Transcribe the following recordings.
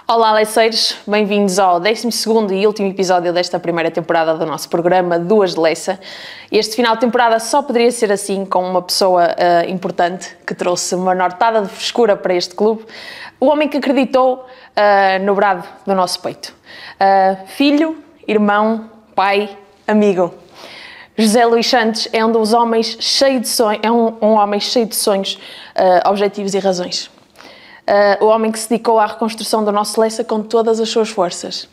Olá, Leiceiros, bem-vindos ao 12º e último episódio desta primeira temporada do nosso programa Duas de Leiça. Este final de temporada só poderia ser assim, com uma pessoa importante que trouxe uma nortada de frescura para este clube, o homem que acreditou no brado do nosso peito. Filho, irmão, pai, amigo. José Luís Santos é um dos homens cheio de sonhos, um homem cheio de sonhos, objetivos e razões. O homem que se dedicou à reconstrução do nosso Leiça com todas as suas forças.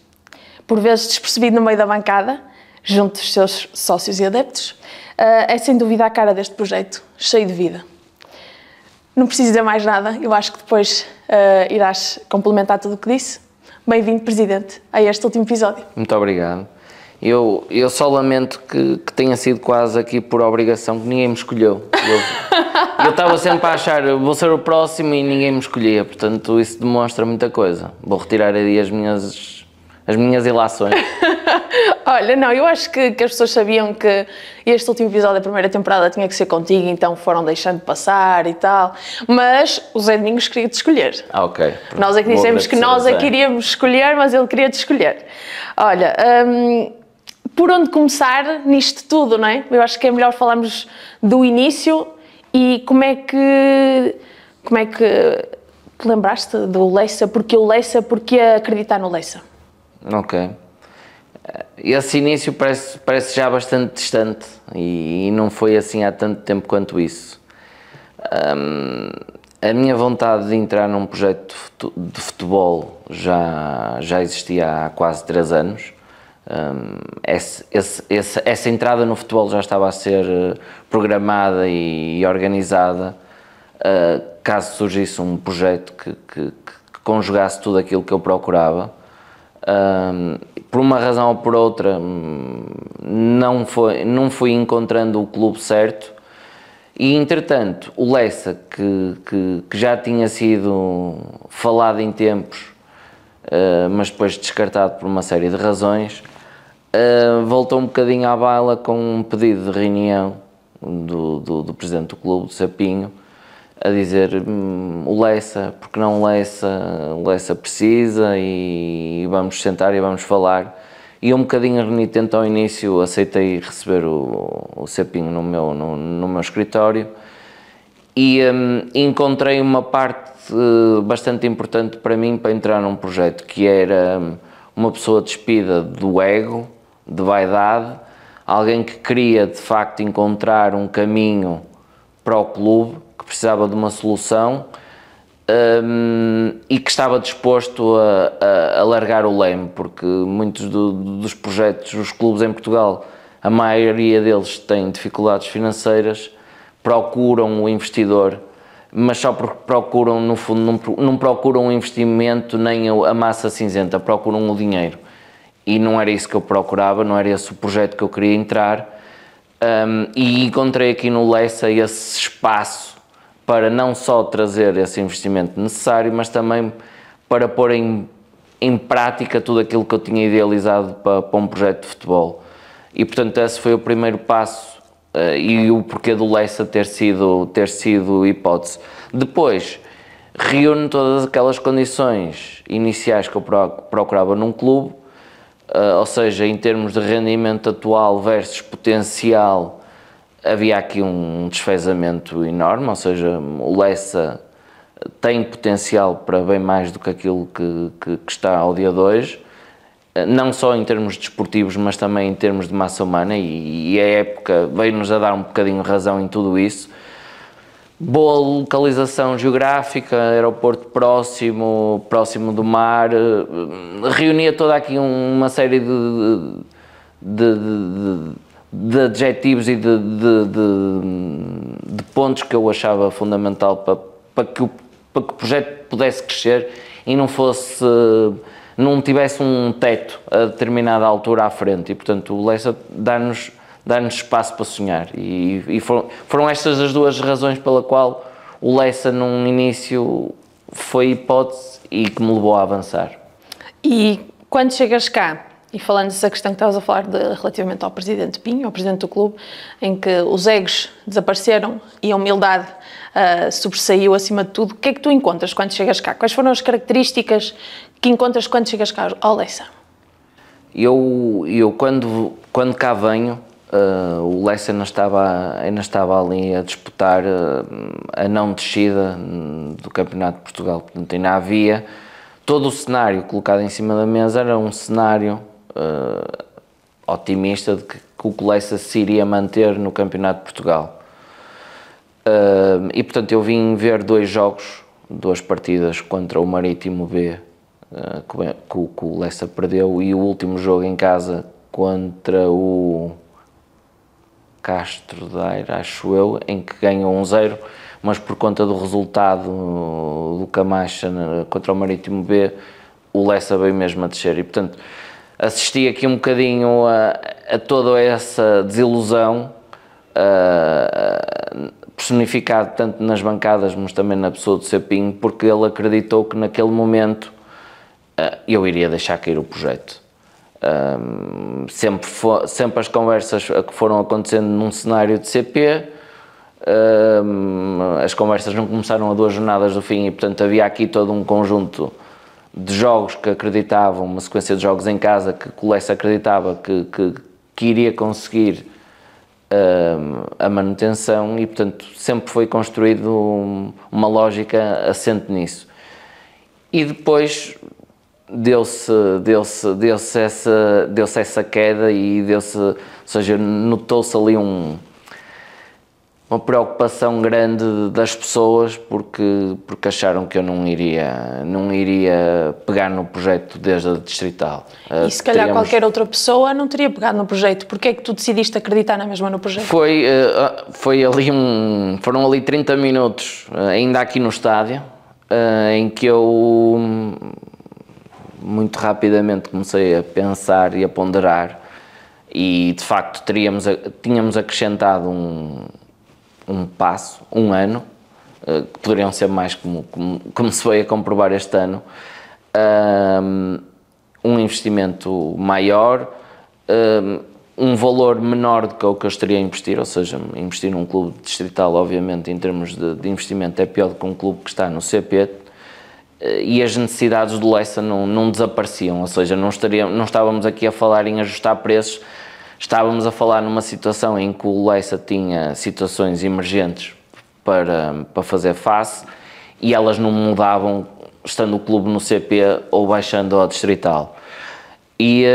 Por vezes despercebido no meio da bancada, junto dos seus sócios e adeptos, é sem dúvida a cara deste projeto, cheio de vida. Não preciso dizer mais nada, eu acho que depois irás complementar tudo o que disse. Bem-vindo, Presidente, a este último episódio. Muito obrigado. Eu só lamento que tenha sido quase aqui por obrigação, que ninguém me escolheu. Eu estava sempre a achar, vou ser o próximo e ninguém me escolhia, portanto isso demonstra muita coisa. Vou retirar aí as minhas ilações. Olha, não, eu acho que as pessoas sabiam que este último episódio da primeira temporada tinha que ser contigo, então foram deixando passar e tal, mas o Zé Domingos queria-te escolher. Ok. Nós é que dissemos que nós é que iríamos escolher, mas ele queria-te escolher. Olha, por onde começar nisto tudo, não é? Eu acho que é melhor falarmos do início e como é que te lembraste do Leiça, porque acreditar no Leiça? Ok. Esse início parece já bastante distante e não foi assim há tanto tempo quanto isso. A minha vontade de entrar num projeto de futebol já existia há quase 3 anos. Essa entrada no futebol já estava a ser programada e organizada caso surgisse um projeto que conjugasse tudo aquilo que eu procurava. Por uma razão ou por outra não fui encontrando o clube certo e entretanto o Leiça que já tinha sido falado em tempos, mas depois descartado por uma série de razões, voltou um bocadinho à baila com um pedido de reunião do presidente do clube, do Sapinho, a dizer o Leiça, porque não o Leiça precisa e vamos sentar e vamos falar. E um bocadinho renitente ao início aceitei receber o Sapinho no meu escritório e encontrei uma parte bastante importante para mim para entrar num projeto, que era uma pessoa despida do ego, de vaidade, alguém que queria de facto encontrar um caminho para o clube, que precisava de uma solução e que estava disposto a largar o leme, porque muitos dos projetos, os clubes em Portugal, a maioria deles têm dificuldades financeiras, procuram o investidor, mas só porque procuram, no fundo, não procuram o investimento nem a massa cinzenta, procuram o dinheiro. E não era isso que eu procurava, não era esse o projeto que eu queria entrar. E encontrei aqui no Leiça esse espaço para não só trazer esse investimento necessário, mas também para pôr em prática tudo aquilo que eu tinha idealizado para um projeto de futebol. E portanto esse foi o primeiro passo e o porquê do Leiça ter sido hipótese. Depois, reúne todas aquelas condições iniciais que eu procurava num clube, ou seja, em termos de rendimento atual versus potencial, havia aqui um desfazamento enorme, ou seja, o Leiça tem potencial para bem mais do que aquilo que está ao dia de hoje, não só em termos desportivos, mas também em termos de massa humana, e a época veio-nos a dar um bocadinho razão em tudo isso. Boa localização geográfica, aeroporto próximo do mar, reunia toda aqui uma série de adjetivos e de pontos que eu achava fundamental para que o projeto pudesse crescer e não tivesse um teto a determinada altura à frente, e portanto o Leiça dá-nos espaço para sonhar, e foram estas as duas razões pela qual o Leiça num início foi hipótese e que me levou a avançar. E quando chegas cá, e falando dessa questão que estavas a falar relativamente ao Presidente Pinho, ao Presidente do clube, em que os egos desapareceram e a humildade sobressaiu acima de tudo, o que é que tu encontras quando chegas cá? Quais foram as características que encontras quando chegas cá ao Leça? Eu quando cá venho, o Leça ainda estava ali a disputar a não descida do Campeonato de Portugal. Portanto, ainda havia todo o cenário colocado em cima da mesa, era um cenário otimista de que o Leça se iria manter no Campeonato de Portugal. E portanto eu vim ver duas partidas contra o Marítimo B, que o Leça perdeu, e o último jogo em casa contra o Castro Daire, acho eu, em que ganhou 1-0, mas por conta do resultado do Camacha contra o Marítimo B, o Leça veio mesmo a descer, e portanto assisti aqui um bocadinho a toda essa desilusão, personificado tanto nas bancadas, mas também na pessoa do Cepinho, porque ele acreditou que naquele momento eu iria deixar cair o projeto. Sempre as conversas que foram acontecendo num cenário de CP, as conversas não começaram a 2 jornadas do fim, e portanto havia aqui todo um conjunto de jogos que acreditavam, uma sequência de jogos em casa que o Leça acreditava que iria conseguir a manutenção, e portanto sempre foi construído uma lógica assente nisso. E depois deu-se essa queda, e ou seja, notou-se ali uma preocupação grande das pessoas, porque acharam que eu não iria pegar no projeto desde a Distrital. E se calhar qualquer outra pessoa não teria pegado no projeto. Porquê é que tu decidiste acreditar na mesma no projeto? Foram ali 30 minutos, ainda aqui no estádio, em que eu muito rapidamente comecei a pensar e a ponderar, e de facto tínhamos acrescentado um passo, um ano, que poderiam ser mais, como se veio a comprovar este ano, um investimento maior, um valor menor do que o que eu estaria a investir, ou seja, investir num clube distrital, obviamente, em termos de investimento, é pior do que um clube que está no CP, e as necessidades do Leça não desapareciam, ou seja, não estávamos aqui a falar em ajustar preços, estávamos a falar numa situação em que o Leça tinha situações emergentes para fazer face, e elas não mudavam estando o clube no CP ou baixando ao Distrital. E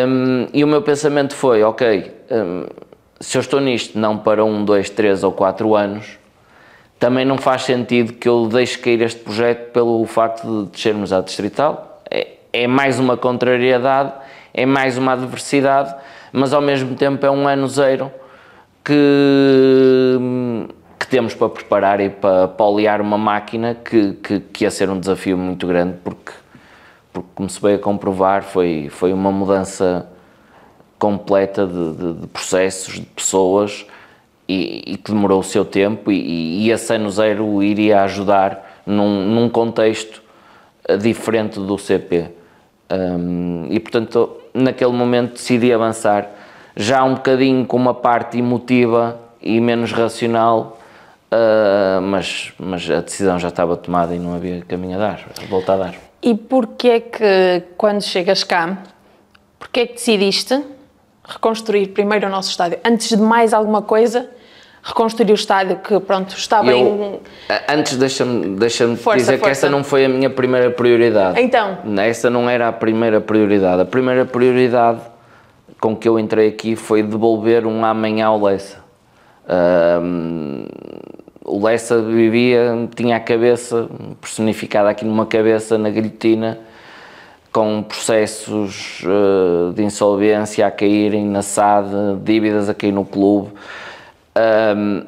o meu pensamento foi, ok, se eu estou nisto não para 1, 2, 3 ou 4 anos, também não faz sentido que eu deixe cair este projeto pelo facto de descermos à Distrital. É mais uma contrariedade, é mais uma adversidade, mas ao mesmo tempo é um ano zero que temos para preparar e para olear uma máquina que ia ser um desafio muito grande, porque como se veio a comprovar, foi uma mudança completa de processos, de pessoas, e que demorou o seu tempo, e esse ano zero iria ajudar num contexto diferente do CP. E portanto, naquele momento decidi avançar, já um bocadinho com uma parte emotiva e menos racional, mas a decisão já estava tomada e não havia caminho a voltar a dar. E porquê que, quando chegas cá, porquê que decidiste reconstruir primeiro o nosso estádio? Antes de mais alguma coisa, reconstruir o estádio que, pronto, estava em... Antes, deixa-me dizer que essa não foi a minha primeira prioridade. Então? Essa não era a primeira prioridade. A primeira prioridade com que eu entrei aqui foi devolver um amanhã ao Leça. O Leça tinha a cabeça personificada aqui numa cabeça na guilhotina, com processos de insolvência a caírem na SAD, dívidas a cair no clube,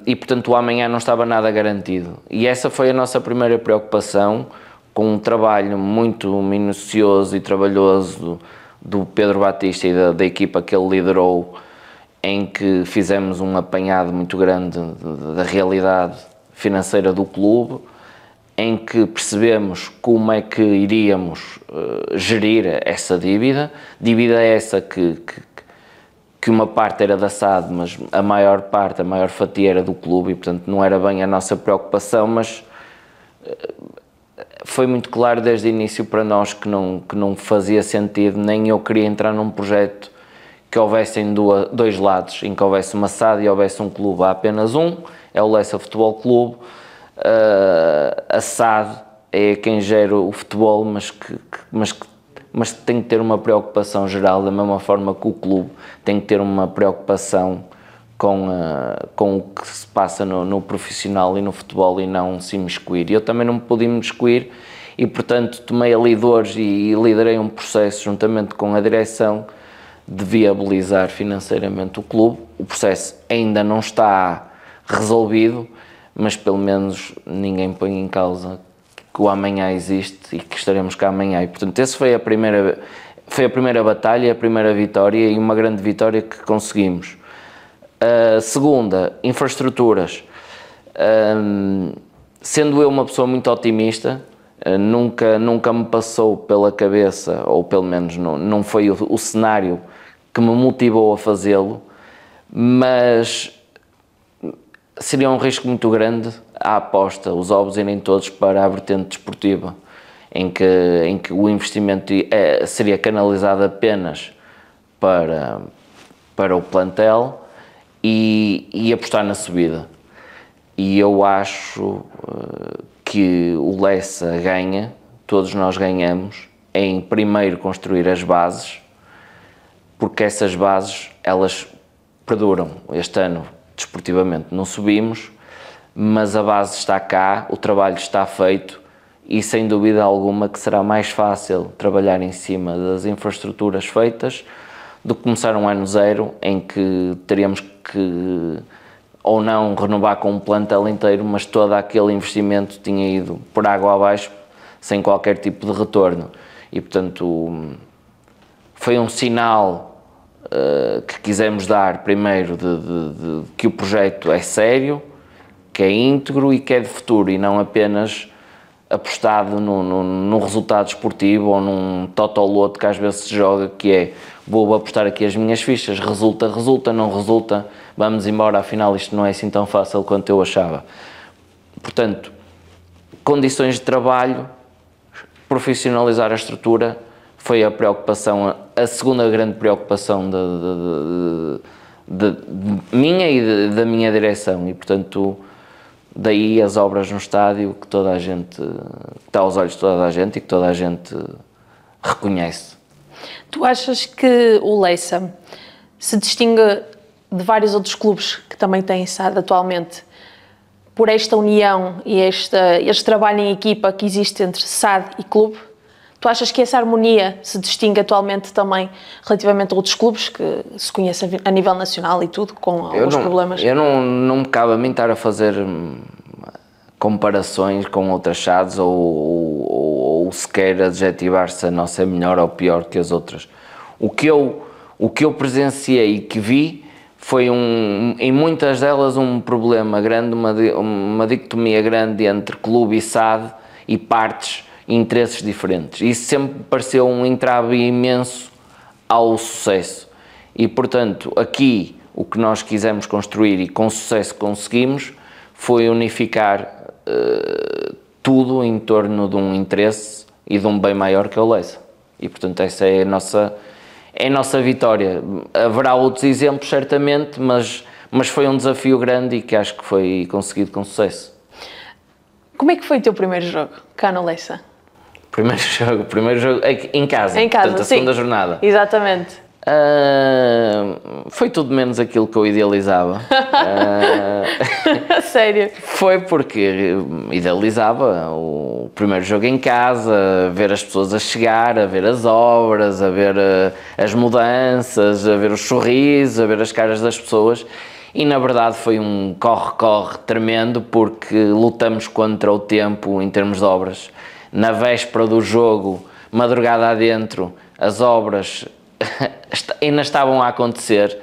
e portanto o amanhã não estava nada garantido. E essa foi a nossa primeira preocupação, com um trabalho muito minucioso e trabalhoso do Pedro Batista e da equipa que ele liderou, em que fizemos um apanhado muito grande da realidade financeira do clube, em que percebemos como é que iríamos gerir essa dívida essa que uma parte era da SAD, mas a maior fatia era do clube, e portanto não era bem a nossa preocupação, mas foi muito claro desde o início para nós que não fazia sentido, nem eu queria entrar num projeto que houvessem dois lados, em que houvesse uma SAD e houvesse um clube. Há apenas um, é o Leça Futebol Clube. A SAD é quem gera o futebol, mas tem que ter uma preocupação geral, da mesma forma que o clube tem que ter uma preocupação com o que se passa no profissional e no futebol, e não se imiscuir. Eu também não me pude imiscuir e, portanto, tomei ali dores e liderei um processo juntamente com a direção de viabilizar financeiramente o clube. O processo ainda não está resolvido, mas pelo menos ninguém põe em causa que o amanhã existe e que estaremos cá amanhã. E, portanto, essa foi a primeira batalha, a primeira vitória, e uma grande vitória que conseguimos. Segunda, infraestruturas. Sendo eu uma pessoa muito otimista, nunca me passou pela cabeça, ou pelo menos não foi o cenário que me motivou a fazê-lo, mas seria um risco muito grande a aposta, os ovos irem todos para a vertente desportiva, em que o investimento seria canalizado apenas para o plantel e apostar na subida. E eu acho que o Leça ganha, todos nós ganhamos, em primeiro construir as bases, porque essas bases, elas perduram. Este ano, desportivamente, não subimos, mas a base está cá, o trabalho está feito, e sem dúvida alguma que será mais fácil trabalhar em cima das infraestruturas feitas do que começar um ano zero, em que teríamos que ou não renovar com um plantel inteiro, mas todo aquele investimento tinha ido por água abaixo sem qualquer tipo de retorno. E, portanto, foi um sinal que quisemos dar primeiro de que o projeto é sério, que é íntegro e que é de futuro, e não apenas apostado num resultado esportivo ou num totoloto que às vezes se joga, que é: vou apostar aqui as minhas fichas, resulta, não resulta, vamos embora, afinal isto não é assim tão fácil quanto eu achava. Portanto, condições de trabalho, profissionalizar a estrutura, foi a preocupação, a segunda grande preocupação de minha e da minha direção, e portanto daí as obras no estádio que toda a gente, que está aos olhos de toda a gente e que toda a gente reconhece. Tu achas que o Leça se distingue de vários outros clubes que também têm SAD atualmente por esta união e este trabalho em equipa que existe entre SAD e clube? Tu achas que essa harmonia se distingue atualmente também relativamente a outros clubes que se conhecem a nível nacional e tudo, com alguns problemas? Eu não me cabe a mim estar a fazer comparações com outras SADs ou sequer adjetivar se a nossa é melhor ou pior que as outras. O que eu presenciei e que vi foi em muitas delas um problema grande, uma dicotomia grande entre clube e SAD e partes e interesses diferentes. Isso sempre pareceu um entrave imenso ao sucesso. E, portanto, aqui o que nós quisemos construir e com sucesso conseguimos foi unificar tudo em torno de um interesse e de um bem maior que é o Leça. E, portanto, essa é a nossa vitória. Haverá outros exemplos, certamente, mas foi um desafio grande e que acho que foi conseguido com sucesso. Como é que foi o teu primeiro jogo cá no Leça? Primeiro jogo em casa, portanto, a segunda jornada. Exatamente. Foi tudo menos aquilo que eu idealizava. Sério? Foi porque idealizava o primeiro jogo em casa, ver as pessoas a chegar, a ver as obras, a ver as mudanças, a ver os sorrisos, a ver as caras das pessoas. E na verdade foi um corre-corre tremendo, porque lutamos contra o tempo em termos de obras. Na véspera do jogo, madrugada adentro, as obras ainda estavam a acontecer.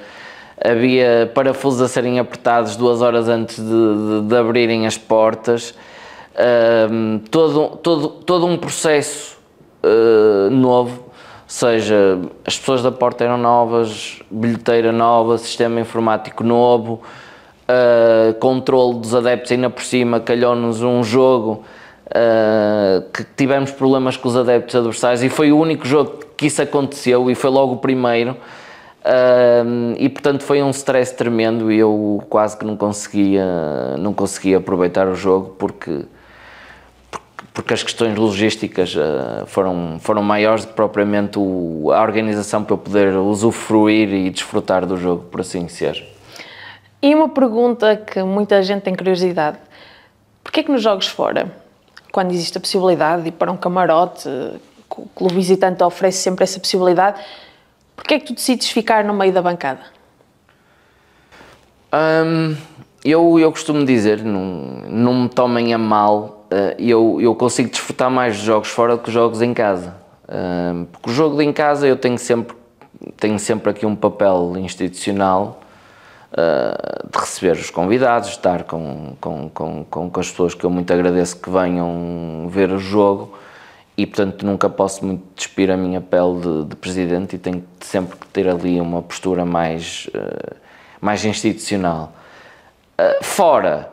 Havia parafusos a serem apertados 2 horas antes de abrirem as portas. Todo um processo novo, ou seja, as pessoas da porta eram novas, bilheteira nova, sistema informático novo, controle dos adeptos ainda por cima, calhou-nos um jogo que tivemos problemas com os adeptos adversários, e foi o único jogo que isso aconteceu, e foi logo o primeiro, e portanto foi um stress tremendo, e eu quase que não conseguia aproveitar o jogo, porque as questões logísticas foram maiores do que propriamente a organização para eu poder usufruir e desfrutar do jogo, por assim dizer. E uma pergunta que muita gente tem curiosidade: porquê é que nos jogos fora, quando existe a possibilidade de ir para um camarote, que o clube visitante oferece sempre essa possibilidade, porquê é que tu decides ficar no meio da bancada? Eu costumo dizer, não me tomem a mal, eu consigo desfrutar mais dos jogos fora do que os jogos em casa. Porque o jogo em casa eu tenho sempre aqui um papel institucional, de receber os convidados, de estar com as pessoas que eu muito agradeço que venham ver o jogo, e portanto nunca posso muito despir a minha pele de presidente, e tenho sempre que ter ali uma postura mais institucional. Fora,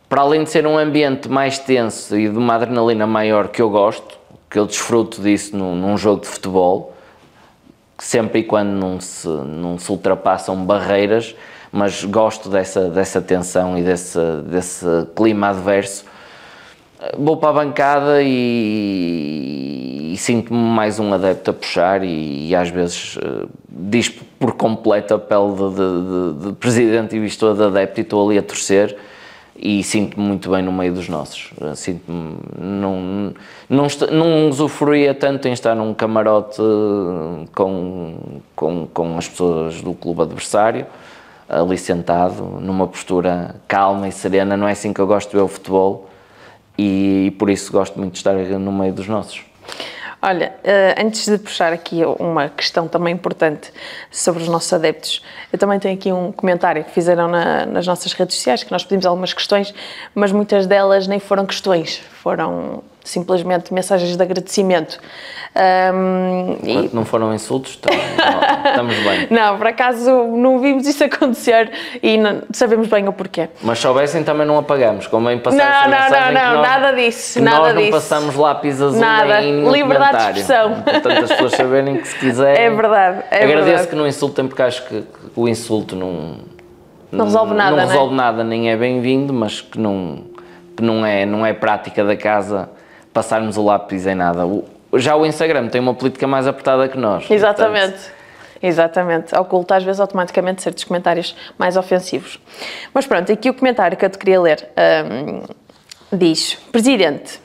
para além de ser um ambiente mais tenso e de uma adrenalina maior que eu gosto, que eu desfruto disso num jogo de futebol, sempre e quando não se ultrapassam barreiras, mas gosto dessa tensão e desse clima adverso. Vou para a bancada e sinto-me mais um adepto a puxar, e às vezes dispo por completo a pele de presidente e estou de adepto, e estou ali a torcer, e sinto-me muito bem no meio dos nossos. Sinto-me, não usufruía tanto em estar num camarote com as pessoas do clube adversário, ali sentado, numa postura calma e serena. Não é assim que eu gosto de ver o futebol, e por isso gosto muito de estar no meio dos nossos. Olha, antes de puxar aqui uma questão também importante sobre os nossos adeptos, eu também tenho aqui um comentário que fizeram nas nossas redes sociais, que nós pedimos algumas questões, mas muitas delas nem foram questões, foram simplesmente mensagens de agradecimento. Enquanto não foram insultos, estamos bem. Não, por acaso não vimos isso acontecer, e não sabemos bem o porquê. Mas se soubessem também não apagamos, como é passar essa mensagem. Não, nada disso. Nós não passamos lápis azul em nenhum liberdade comentário. de expressão. Portanto, as pessoas saberem que se quiserem. É verdade. Agradeço que não insultem, porque acho que o insulto não resolve nada. Não resolve nada, nem é bem-vindo, mas que não é prática da casa passarmos o lápis em nada. Já o Instagram tem uma política mais apertada que nós. Exatamente. Exatamente. Oculta às vezes automaticamente certos comentários mais ofensivos. Mas pronto, aqui o comentário que eu te queria ler diz: Presidente,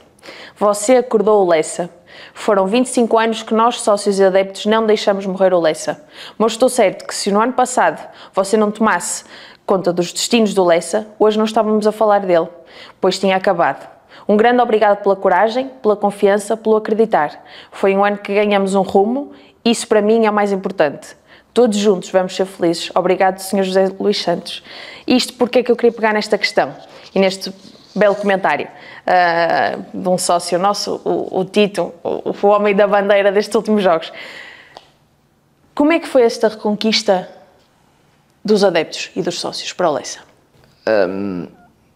você acordou o Lessa. Foram 25 anos que nós, sócios e adeptos, não deixamos morrer o Lessa. Mas estou certo que se no ano passado você não tomasse conta dos destinos do Lessa, hoje não estávamos a falar dele, pois tinha acabado. Um grande obrigado pela coragem, pela confiança, pelo acreditar. Foi um ano que ganhamos um rumo, isso para mim é o mais importante. Todos juntos vamos ser felizes. Obrigado, Sr. José Luís Santos. Isto porque é que eu queria pegar nesta questão e neste belo comentário de um sócio nosso, o Tito, o homem da bandeira destes últimos jogos. Como é que foi esta reconquista dos adeptos e dos sócios para o Lessa?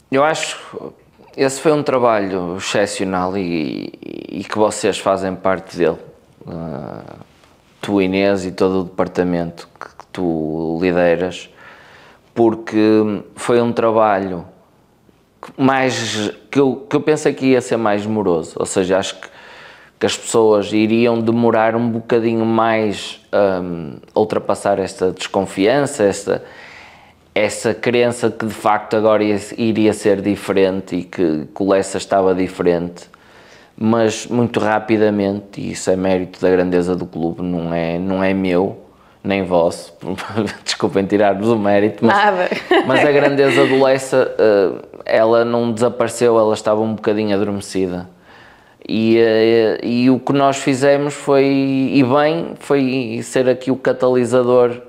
Eu acho que esse foi um trabalho excepcional e que vocês fazem parte dele. Tu, Inês, e todo o departamento que tu lideras, porque foi um trabalho que eu pensei que ia ser mais moroso, ou seja, acho que as pessoas iriam demorar um bocadinho mais a ultrapassar esta desconfiança, essa crença que de facto agora iria ser diferente e que o Lessa estava diferente, mas muito rapidamente, e isso é mérito da grandeza do clube, não é meu, nem vosso, desculpem tirar-vos o mérito, mas a grandeza do Lessa, ela não desapareceu, ela estava um bocadinho adormecida. E o que nós fizemos foi ser aqui o catalisador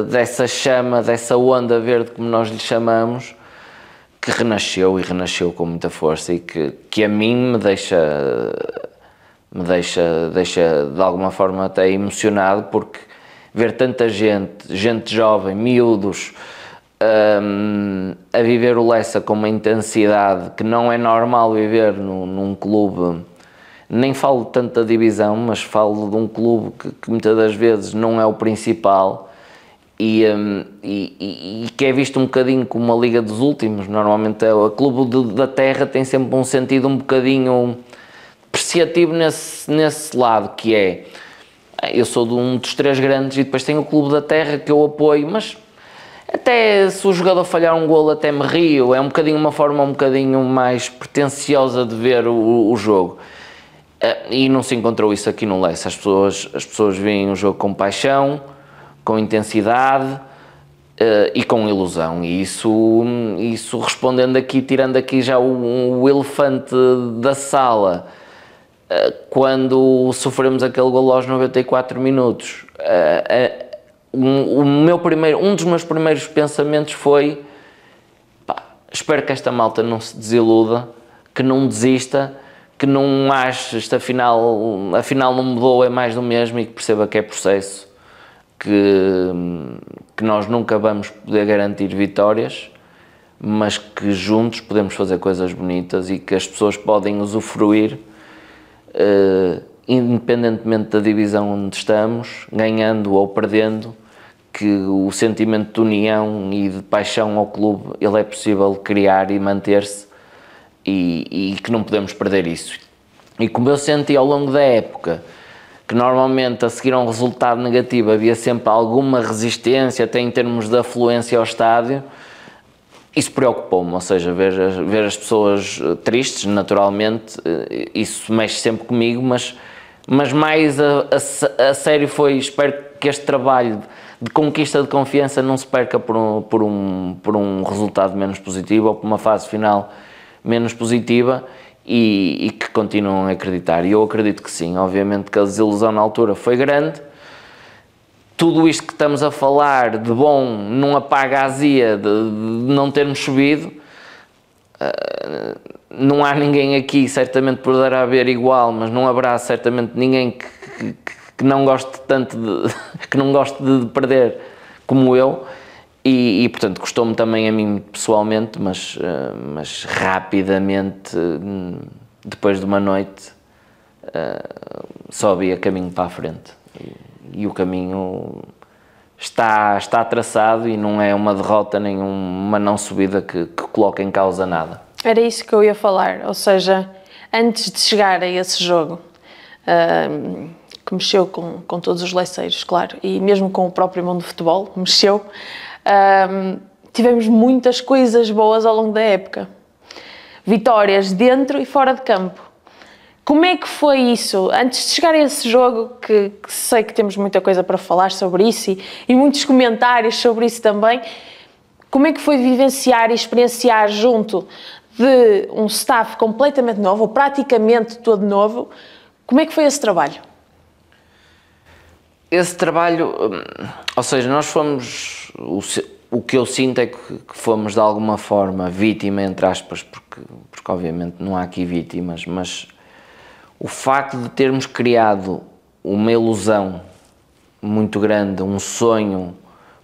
dessa chama, dessa onda verde, como nós lhe chamamos, que renasceu, e renasceu com muita força, e que a mim me deixa de alguma forma até emocionado, porque ver tanta gente jovem, miúdos, a viver o Leça com uma intensidade que não é normal viver num clube, nem falo tanto da divisão, mas falo de um clube que muitas das vezes não é o principal e que é visto um bocadinho como uma liga dos últimos. Normalmente o clube da terra tem sempre um sentido um bocadinho depreciativo nesse lado, que é, eu sou de um dos 3 grandes e depois tenho o clube da terra que eu apoio, mas até se o jogador falhar um golo até me rio, é um bocadinho uma forma um bocadinho mais pretenciosa de ver o jogo. E não se encontrou isso aqui no Leça. As pessoas veem o jogo com paixão, com intensidade e com ilusão. E isso respondendo aqui, tirando aqui já o elefante da sala, quando sofremos aquele golo aos 94 minutos, um dos meus primeiros pensamentos foi: pá, espero que esta malta não se desiluda, que não desista, que não ache isto afinal não mudou, é mais do mesmo, e que perceba que é processo, que nós nunca vamos poder garantir vitórias, mas que juntos podemos fazer coisas bonitas e que as pessoas podem usufruir, independentemente da divisão onde estamos, ganhando ou perdendo, que o sentimento de união e de paixão ao clube, ele é possível criar e manter-se, e que não podemos perder isso. E como eu senti ao longo da época, que normalmente a seguir a um resultado negativo havia sempre alguma resistência, até em termos de afluência ao estádio, isso preocupou-me, ou seja, ver as pessoas tristes, naturalmente, isso mexe sempre comigo, mas mais a sério foi: espero que este trabalho de conquista de confiança não se perca por um resultado menos positivo ou por uma fase final menos positiva, e que continuam a acreditar. E eu acredito que sim. Obviamente que a desilusão na altura foi grande. Tudo isto que estamos a falar de bom não apaga a azia de não termos subido. Não há ninguém aqui, certamente poderá haver igual, mas não haverá certamente ninguém que não goste tanto que não goste de perder como eu. E portanto, custou-me também a mim pessoalmente, mas rapidamente, depois de uma noite, só havia caminho para a frente. E o caminho está traçado, e não é uma derrota nem uma não subida que coloca em causa nada. Era isso que eu ia falar, ou seja, antes de chegar a esse jogo, que mexeu com todos os leceiros, claro, e mesmo com o próprio mundo do futebol, mexeu. Tivemos muitas coisas boas ao longo da época, vitórias dentro e fora de campo. Como é que foi isso? Antes de chegar a esse jogo, que sei que temos muita coisa para falar sobre isso e muitos comentários sobre isso também, como é que foi vivenciar e experienciar junto de um staff completamente novo, ou praticamente todo novo? Como é que foi esse trabalho? Esse trabalho, ou seja, nós fomos, o que eu sinto é que fomos de alguma forma vítima, entre aspas, porque obviamente não há aqui vítimas, mas o facto de termos criado uma ilusão muito grande, um sonho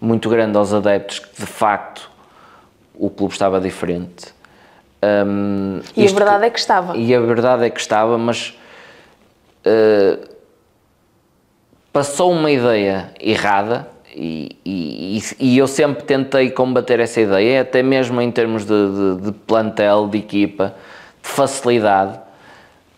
muito grande aos adeptos, que de facto o clube estava diferente. E a verdade é que estava. E a verdade é que estava, mas passou uma ideia errada, e eu sempre tentei combater essa ideia, até mesmo em termos de plantel, de equipa, de facilidade,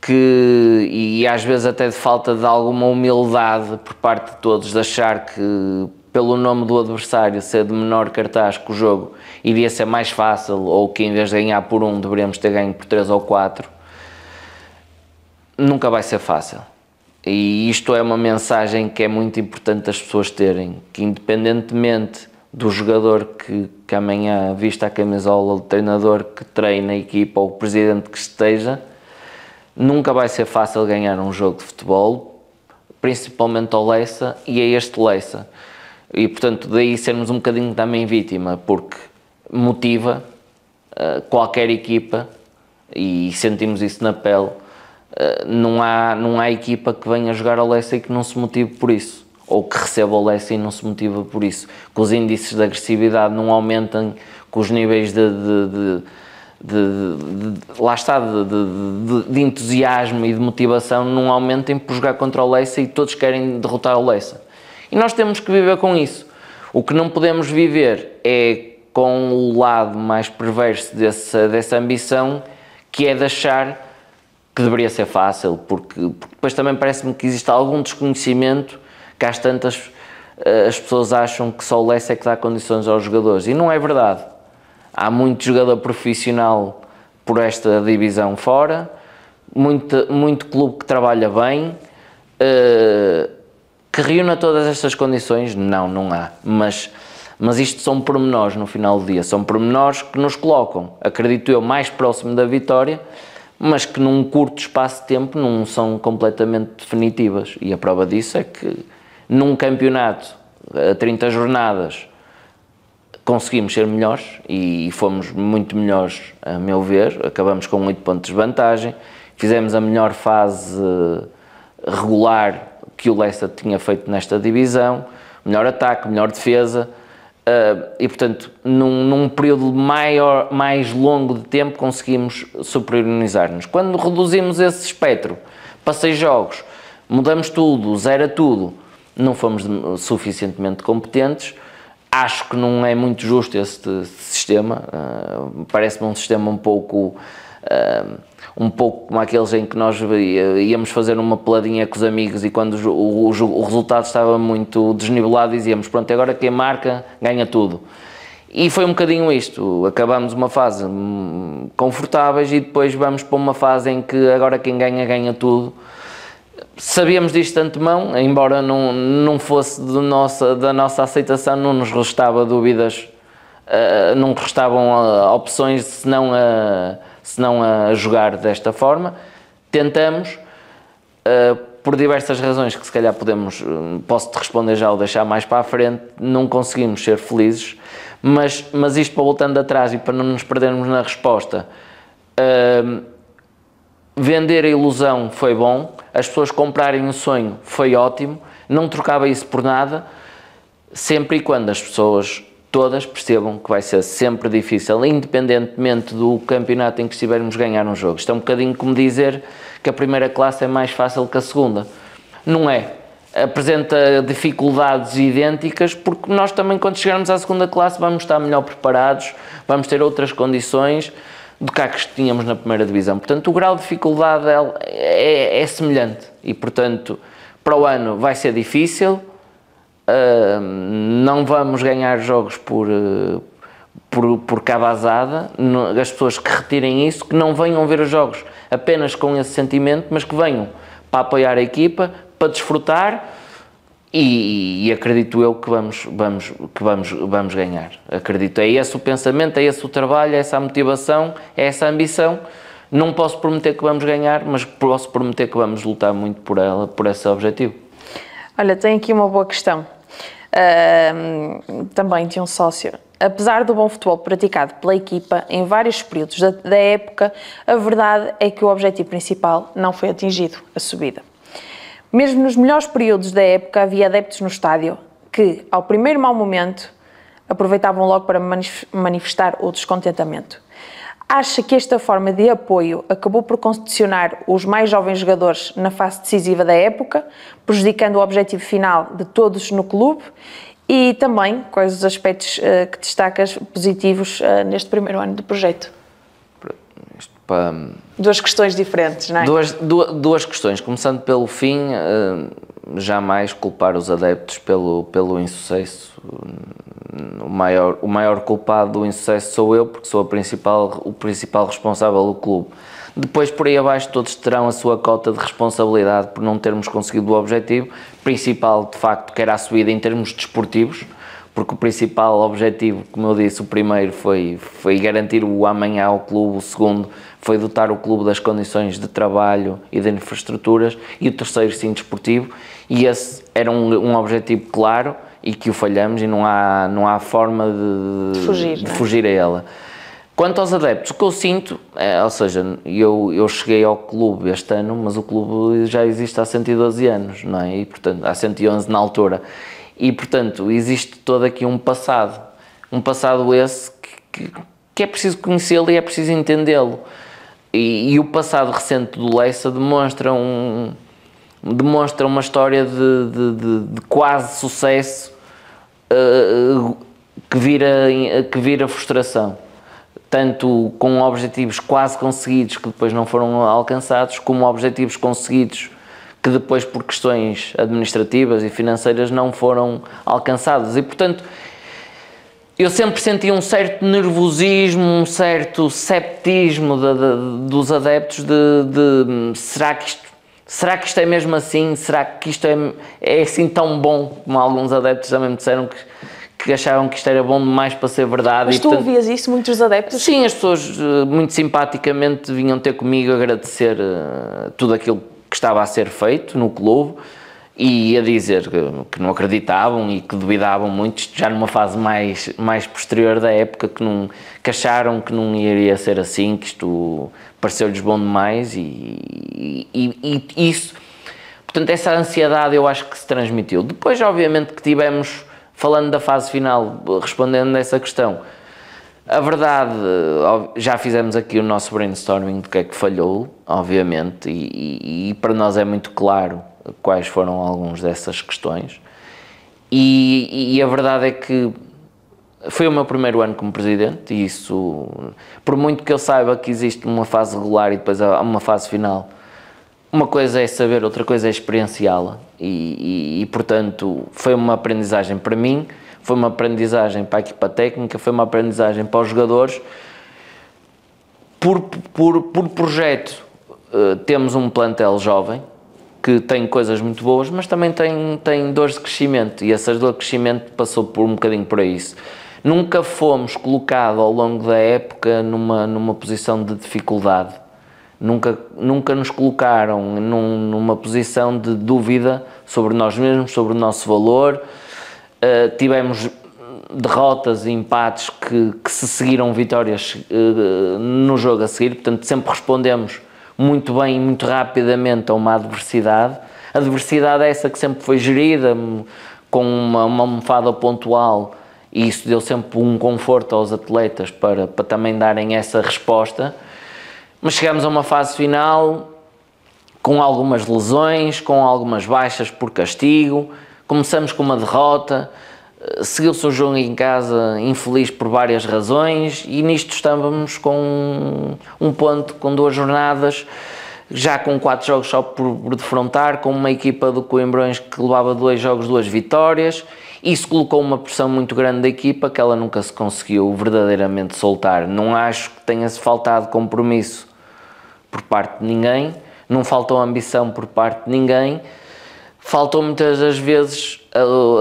e às vezes até de falta de alguma humildade por parte de todos, de achar que pelo nome do adversário ser de menor cartaz que o jogo iria ser mais fácil, ou que em vez de ganhar por 1 deveríamos ter ganho por 3 ou 4. Nunca vai ser fácil. E isto é uma mensagem que é muito importante as pessoas terem, que independentemente do jogador que amanhã vista a camisola, do treinador que treina a equipa ou o presidente que esteja, nunca vai ser fácil ganhar um jogo de futebol, principalmente ao Leça, e é este Leça. E portanto daí sermos um bocadinho também vítima, porque motiva qualquer equipa, e sentimos isso na pele. Não há equipa que venha jogar ao Leça e que não se motive por isso. ou que receba o Leicester e não se motiva por isso, que os índices de agressividade não aumentem, que os níveis lá está, de entusiasmo e de motivação não aumentem por jogar contra o Leicester e todos querem derrotar o Leicester. E nós temos que viver com isso. O que não podemos viver é com o lado mais perverso dessa ambição, que é de achar que deveria ser fácil, porque depois também parece-me que existe algum desconhecimento, que às tantas as pessoas acham que só o Leicester é que dá condições aos jogadores, e não é verdade. Há muito jogador profissional por esta divisão fora, muito clube que trabalha bem, que reúna todas estas condições. Não há, mas isto são pormenores no final do dia, são pormenores que nos colocam, acredito eu, mais próximo da vitória, mas que num curto espaço de tempo não são completamente definitivas, e a prova disso é que num campeonato a 30 jornadas conseguimos ser melhores, e fomos muito melhores a meu ver, acabamos com 8 pontos de vantagem, fizemos a melhor fase regular que o Leicester tinha feito nesta divisão, melhor ataque, melhor defesa, e portanto num período mais longo de tempo conseguimos superiorizar-nos. Quando reduzimos esse espectro para 6 jogos, mudamos tudo, zera tudo, não fomos suficientemente competentes. Acho que não é muito justo este sistema, parece-me um sistema um pouco como aqueles em que nós íamos fazer uma peladinha com os amigos e quando o resultado estava muito desnivelado dizíamos, pronto, agora quem marca ganha tudo. E foi um bocadinho isto, acabamos uma fase confortáveis e depois vamos para uma fase em que agora quem ganha, ganha tudo. Sabíamos disto de antemão, embora não fosse da nossa aceitação, não nos restava dúvidas, não restavam opções senão a jogar desta forma. Tentamos, por diversas razões que se calhar posso-te responder já ou deixar mais para a frente, não conseguimos ser felizes, mas isto para voltando atrás e para não nos perdermos na resposta, vender a ilusão foi bom, as pessoas comprarem o sonho foi ótimo, não trocava isso por nada, sempre e quando as pessoas todas percebam que vai ser sempre difícil, independentemente do campeonato em que estivermos a ganhar um jogo. Isto é um bocadinho como dizer que a primeira classe é mais fácil que a segunda. Não é. Apresenta dificuldades idênticas, porque nós também quando chegarmos à segunda classe vamos estar melhor preparados, vamos ter outras condições do que tínhamos na primeira divisão. Portanto, o grau de dificuldade é semelhante e, portanto, para o ano vai ser difícil, não vamos ganhar jogos por cabazada, as pessoas que retirem isso, que não venham ver os jogos apenas com esse sentimento, mas que venham para apoiar a equipa, para desfrutar e acredito eu que vamos ganhar. Acredito, é esse o pensamento, é esse o trabalho, é essa a motivação, é essa a ambição. Não posso prometer que vamos ganhar, mas posso prometer que vamos lutar muito por esse objetivo. Olha, tenho aqui uma boa questão, também de um sócio. Apesar do bom futebol praticado pela equipa em vários períodos da época, a verdade é que o objetivo principal não foi atingido, a subida. Mesmo nos melhores períodos da época havia adeptos no estádio que, ao primeiro mau momento, aproveitavam logo para manifestar o descontentamento. Acha que esta forma de apoio acabou por condicionar os mais jovens jogadores na fase decisiva da época, prejudicando o objetivo final de todos no clube? E também, quais os aspectos que destacas positivos neste primeiro ano do projeto? Duas questões diferentes, não é? Duas questões. Começando pelo fim, jamais culpar os adeptos pelo insucesso. O maior culpado do insucesso sou eu, porque sou o principal responsável do clube. Depois, por aí abaixo, todos terão a sua cota de responsabilidade por não termos conseguido o objetivo principal, de facto, que era a subida em termos desportivos, porque o principal objetivo, como eu disse, o primeiro foi garantir o amanhã ao clube, o segundo foi dotar o clube das condições de trabalho e de infraestruturas, e o terceiro, sim, desportivo, e esse era um objetivo claro e que o falhamos e não há forma de fugir a ela. Quanto aos adeptos, o que eu sinto, ou seja, eu cheguei ao clube este ano, mas o clube já existe há 112 anos, não é? E, portanto, há 111 na altura. E, portanto, existe todo aqui um passado esse que é preciso conhecê-lo e é preciso entendê-lo. E o passado recente do Leça demonstra uma história de quase sucesso que vira frustração. Tanto com objetivos quase conseguidos que depois não foram alcançados, como objetivos conseguidos que depois por questões administrativas e financeiras não foram alcançados. E, portanto, eu sempre senti um certo nervosismo, um certo ceptismo dos adeptos será que isto é mesmo assim? Será que isto é assim tão bom? Como alguns adeptos também me disseram que achavam que isto era bom demais para ser verdade. Mas tu ouvias isso, muitos adeptos? Sim, as pessoas muito simpaticamente vinham ter comigo agradecer tudo aquilo que estava a ser feito no clube e a dizer que não acreditavam e que duvidavam muito, isto já numa fase mais posterior da época, que acharam que não iria ser assim, que isto pareceu-lhes bom demais e isso, portanto, essa ansiedade eu acho que se transmitiu. Depois, obviamente, que tivemos, falando da fase final, respondendo a essa questão, a verdade, já fizemos aqui o nosso brainstorming do que é que falhou, obviamente, e para nós é muito claro quais foram algumas dessas questões. E a verdade é que foi o meu primeiro ano como presidente, e isso, por muito que eu saiba que existe uma fase regular e depois há uma fase final, uma coisa é saber, outra coisa é experienciá-la, e portanto foi uma aprendizagem para mim, foi uma aprendizagem para a equipa técnica, foi uma aprendizagem para os jogadores. Por projeto, temos um plantel jovem, que tem coisas muito boas, mas também tem dores de crescimento, e essas dores de crescimento passou por um bocadinho por isso. Nunca fomos colocados ao longo da época numa posição de dificuldade, nunca nos colocaram numa posição de dúvida sobre nós mesmos, sobre o nosso valor. Tivemos derrotas e empates que se seguiram vitórias no jogo a seguir, portanto sempre respondemos muito bem e muito rapidamente a uma adversidade. A adversidade é essa que sempre foi gerida com uma almofada pontual, e isso deu sempre um conforto aos atletas para também darem essa resposta. Mas chegamos a uma fase final com algumas lesões, com algumas baixas por castigo, começamos com uma derrota, seguiu-se o jogo em casa infeliz por várias razões, e nisto estávamos com um ponto, com 2 jornadas, já com 4 jogos só por defrontar, com uma equipa do Coimbrões que levava 2 jogos, 2 vitórias. Isso colocou uma pressão muito grande da equipa que ela nunca se conseguiu verdadeiramente soltar. Não acho que tenha-se faltado compromisso por parte de ninguém, não faltou ambição por parte de ninguém, faltou muitas das vezes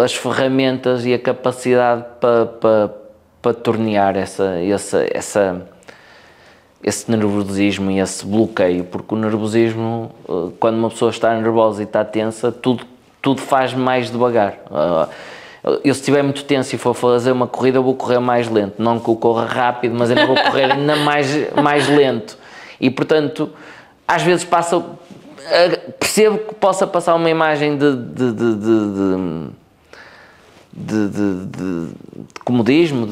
as ferramentas e a capacidade para tornear esse nervosismo e esse bloqueio, porque o nervosismo, quando uma pessoa está nervosa e está tensa, tudo faz mais devagar. Eu, se estiver muito tenso e for fazer uma corrida, eu vou correr mais lento, não que eu corra rápido, mas ainda vou correr ainda mais lento, e portanto às vezes percebo que possa passar uma imagem de comodismo,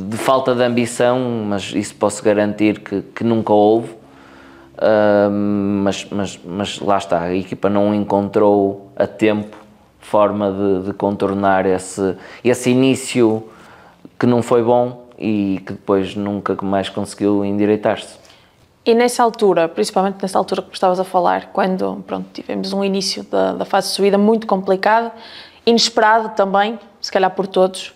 de falta de ambição, mas isso posso garantir que nunca houve. Mas lá está, a equipa não encontrou a tempo forma de contornar esse início que não foi bom e que depois nunca mais conseguiu endireitar-se. E nessa altura, principalmente nessa altura que estavas a falar, quando tivemos um início da fase de subida muito complicado, inesperado também, se calhar por todos,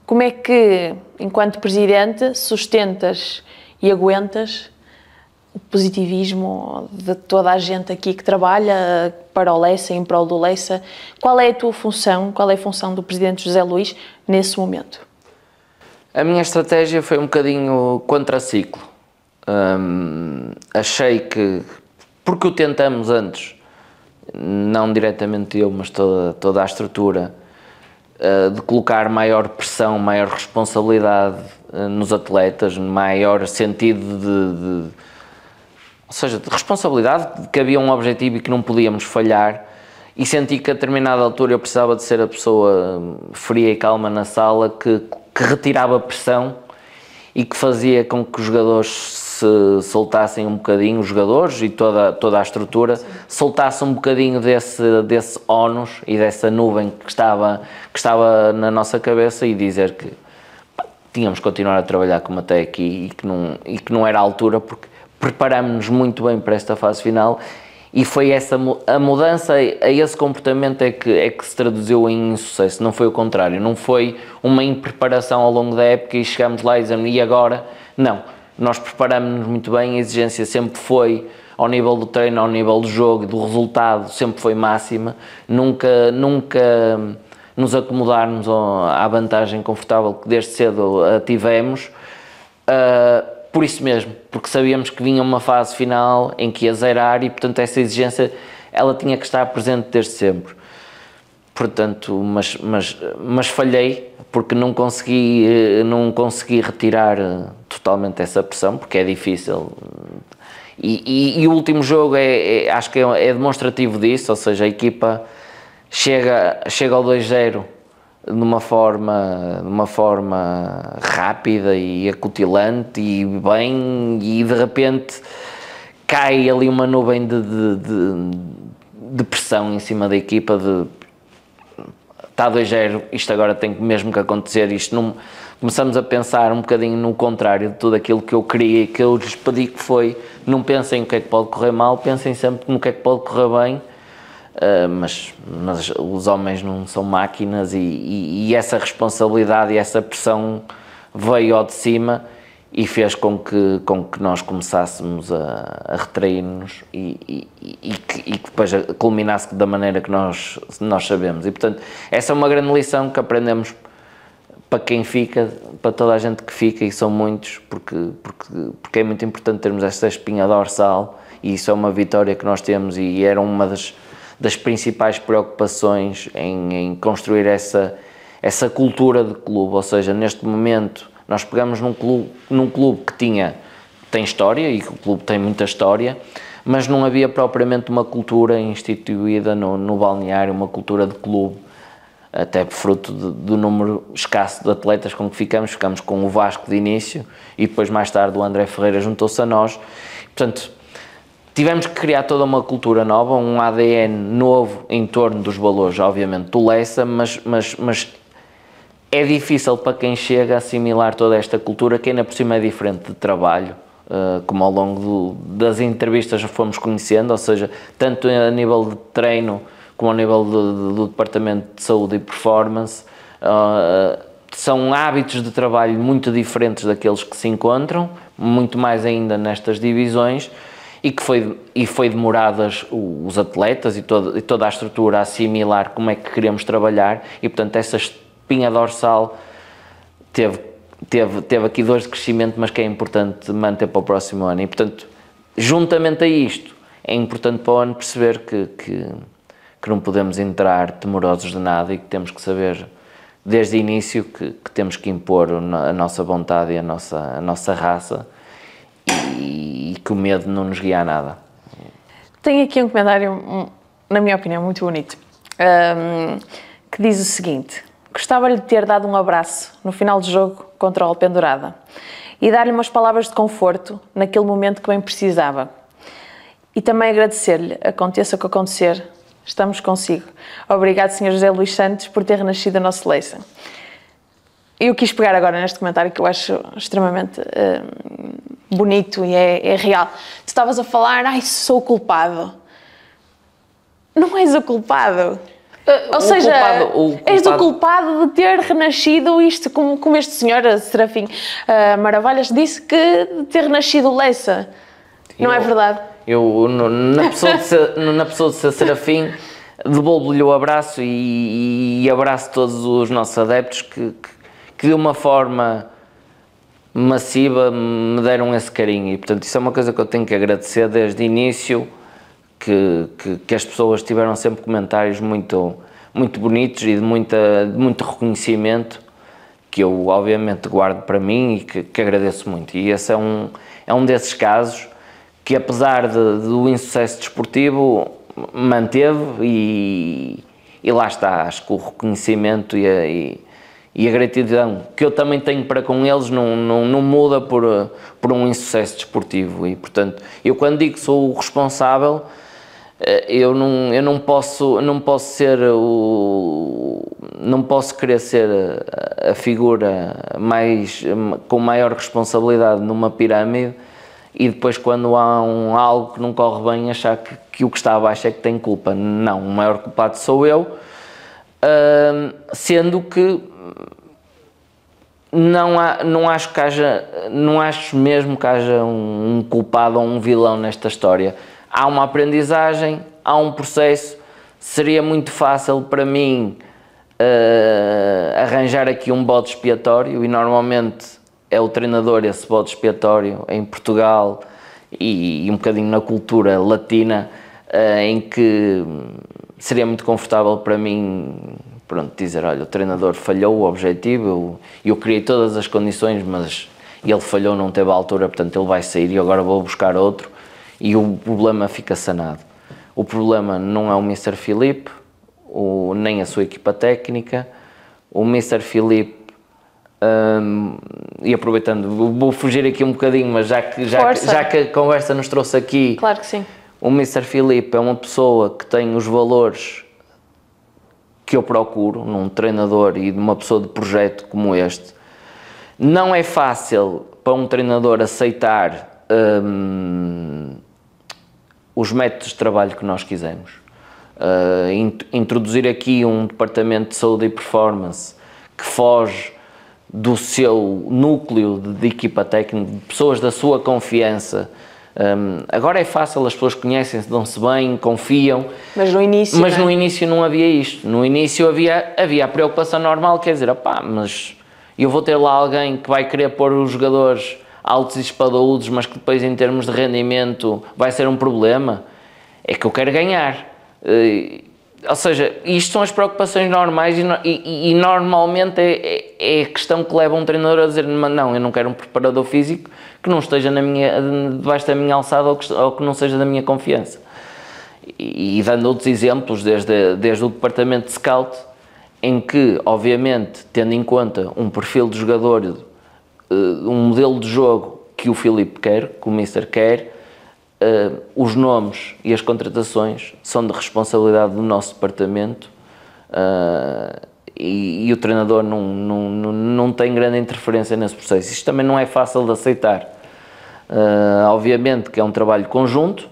como é que, enquanto presidente, sustentas e aguentas o positivismo de toda a gente aqui que trabalha para o Leça, em prol do Leça? Qual é a tua função, qual é a função do presidente José Luís nesse momento? A minha estratégia foi um bocadinho contraciclo. Achei que, porque o tentamos antes, não diretamente eu, mas toda a estrutura, de colocar maior pressão, maior responsabilidade nos atletas, maior sentido ou seja, de responsabilidade, de que havia um objetivo e que não podíamos falhar, e senti que a determinada altura eu precisava de ser a pessoa fria e calma na sala, que retirava a pressão e que fazia com que os jogadores se soltassem um bocadinho, os jogadores e toda a estrutura, soltassem um bocadinho desse ónus e dessa nuvem que estava na nossa cabeça, e dizer que tínhamos que continuar a trabalhar como até aqui e que não era a altura, porque preparámos-nos muito bem para esta fase final. E foi a mudança a esse comportamento é que se traduziu em insucesso, não foi o contrário, não foi uma impreparação ao longo da época e chegámos lá e dizemos, e agora? Não, nós preparámos-nos muito bem, a exigência sempre foi, ao nível do treino, ao nível do jogo, do resultado, sempre foi máxima, nunca nos acomodarmos à vantagem confortável que desde cedo a tivemos, por isso mesmo, porque sabíamos que vinha uma fase final em que ia zerar e, portanto, essa exigência ela tinha que estar presente desde sempre. Portanto, mas falhei, porque não consegui retirar totalmente essa pressão, porque é difícil. E o último jogo acho que é demonstrativo disso, ou seja, a equipa chega ao 2-0 de uma forma rápida e acutilante e bem, e de repente cai ali uma nuvem de pressão em cima da equipa, está 2-0, isto agora tem mesmo que acontecer, começamos a pensar um bocadinho no contrário de tudo aquilo que eu queria e que eu lhes pedi, que foi, não pensem no que é que pode correr mal, pensem sempre no que é que pode correr bem. Mas os homens não são máquinas e essa responsabilidade e essa pressão veio ao de cima e fez com que nós começássemos a retrair-nos e que depois culminasse da maneira que nós sabemos. E, portanto, essa é uma grande lição que aprendemos para quem fica, para toda a gente que fica, e são muitos, porque é muito importante termos esta espinha dorsal, e isso é uma vitória que nós temos, e era uma das principais preocupações em construir essa cultura de clube. Ou seja, neste momento nós pegamos num clube que tem história, e que o clube tem muita história, mas não havia propriamente uma cultura instituída no balneário, uma cultura de clube, até fruto do número escasso de atletas com que ficamos com o Vasco de início, e depois mais tarde o André Ferreira juntou-se a nós. Portanto, tivemos que criar toda uma cultura nova, um ADN novo em torno dos valores, obviamente, do Lessa, mas é difícil para quem chega a assimilar toda esta cultura, que ainda por cima é diferente de trabalho, como ao longo das entrevistas fomos conhecendo, ou seja, tanto a nível de treino como ao nível do Departamento de Saúde e Performance, são hábitos de trabalho muito diferentes daqueles que se encontram, muito mais ainda nestas divisões, e foi demoradas os atletas e toda a estrutura a assimilar como é que queremos trabalhar, e portanto essa espinha dorsal teve aqui dores de crescimento, mas que é importante manter para o próximo ano. E portanto, juntamente a isto, é importante para o ano perceber que não podemos entrar temorosos de nada, e que temos que saber desde o início que temos que impor a nossa vontade e a nossa raça, e que o medo não nos guia a nada. Tenho aqui um comentário, na minha opinião, muito bonito, que diz o seguinte: gostava-lhe de ter dado um abraço no final do jogo contra o Alpendurada e dar-lhe umas palavras de conforto naquele momento que bem precisava. E também agradecer-lhe, aconteça o que acontecer, estamos consigo. Obrigado, Sr. José Luís Santos, por ter renascido a nossa Leça. Eu quis pegar agora neste comentário, que eu acho extremamente bonito e é real. Tu estavas a falar, sou o culpado. Não és o culpado. Ou seja, és o culpado de ter renascido isto, como este senhor, Serafim Maravilhas, disse que de ter renascido Lessa. Não é verdade? Na pessoa de ser Serafim, devolvo-lhe o abraço e abraço todos os nossos adeptos que de uma forma massiva me deram esse carinho, e portanto isso é uma coisa que eu tenho que agradecer desde o início, que as pessoas tiveram sempre comentários muito muito bonitos e de muito reconhecimento, que eu obviamente guardo para mim e que agradeço muito. E esse é um desses casos que, apesar do insucesso desportivo, manteve e lá está. Acho que o reconhecimento e a gratidão que eu também tenho para com eles não muda por um insucesso desportivo. E, portanto, eu quando digo que sou o responsável, eu não posso querer ser a figura com maior responsabilidade numa pirâmide e depois, quando há algo que não corre bem, achar que o que está abaixo é que tem culpa. Não, o maior culpado sou eu, sendo que não acho mesmo que haja um culpado ou um vilão nesta história. Há uma aprendizagem, há um processo. Seria muito fácil para mim arranjar aqui um bode expiatório, e normalmente é o treinador esse bode expiatório em Portugal e um bocadinho na cultura latina, em que seria muito confortável para mim, pronto, dizer, olha, o treinador falhou o objetivo, eu criei todas as condições, mas ele falhou, não teve a altura, portanto ele vai sair e agora vou buscar outro, e o problema fica sanado. O problema não é o Mr. Filipe, nem a sua equipa técnica. O Mr. Filipe, e aproveitando, vou fugir aqui um bocadinho, mas já que a conversa nos trouxe aqui, claro que sim. O Mr. Filipe é uma pessoa que tem os valores que eu procuro num treinador e numa pessoa de projeto como este. Não é fácil para um treinador aceitar os métodos de trabalho que nós quisermos. Introduzir aqui um departamento de saúde e performance que foge do seu núcleo de equipa técnica, de pessoas da sua confiança. Agora é fácil, as pessoas conhecem-se, dão-se bem, confiam. Mas no início, no início não havia isto. No início havia a preocupação normal, quer dizer, mas eu vou ter lá alguém que vai querer pôr os jogadores altos e espadaúdos, mas que depois em termos de rendimento vai ser um problema. É que eu quero ganhar. Ou seja, isto são as preocupações normais e normalmente é a questão que leva um treinador a dizer, não, eu não quero um preparador físico que não esteja debaixo da minha alçada ou que não seja da minha confiança. E dando outros exemplos, desde o departamento de scout, em que, obviamente, tendo em conta um perfil de jogador, um modelo de jogo que o Filipe quer, que o Mister quer, os nomes e as contratações são de responsabilidade do nosso departamento, e o treinador não tem grande interferência nesse processo. Isto também não é fácil de aceitar. Obviamente que é um trabalho conjunto,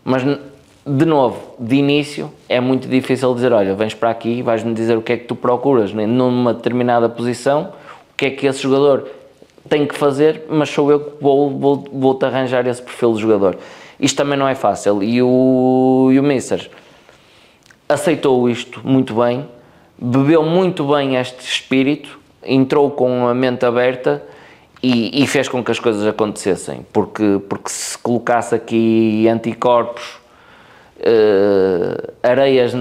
mas de novo, de início, é muito difícil dizer, olha, vens para aqui e vais-me dizer o que é que tu procuras numa determinada posição, o que é que esse jogador tem que fazer, mas sou eu que vou-te arranjar esse perfil de jogador. Isto também não é fácil, e o Mister aceitou isto muito bem, bebeu muito bem este espírito, entrou com a mente aberta e fez com que as coisas acontecessem, porque se colocasse aqui anticorpos, areias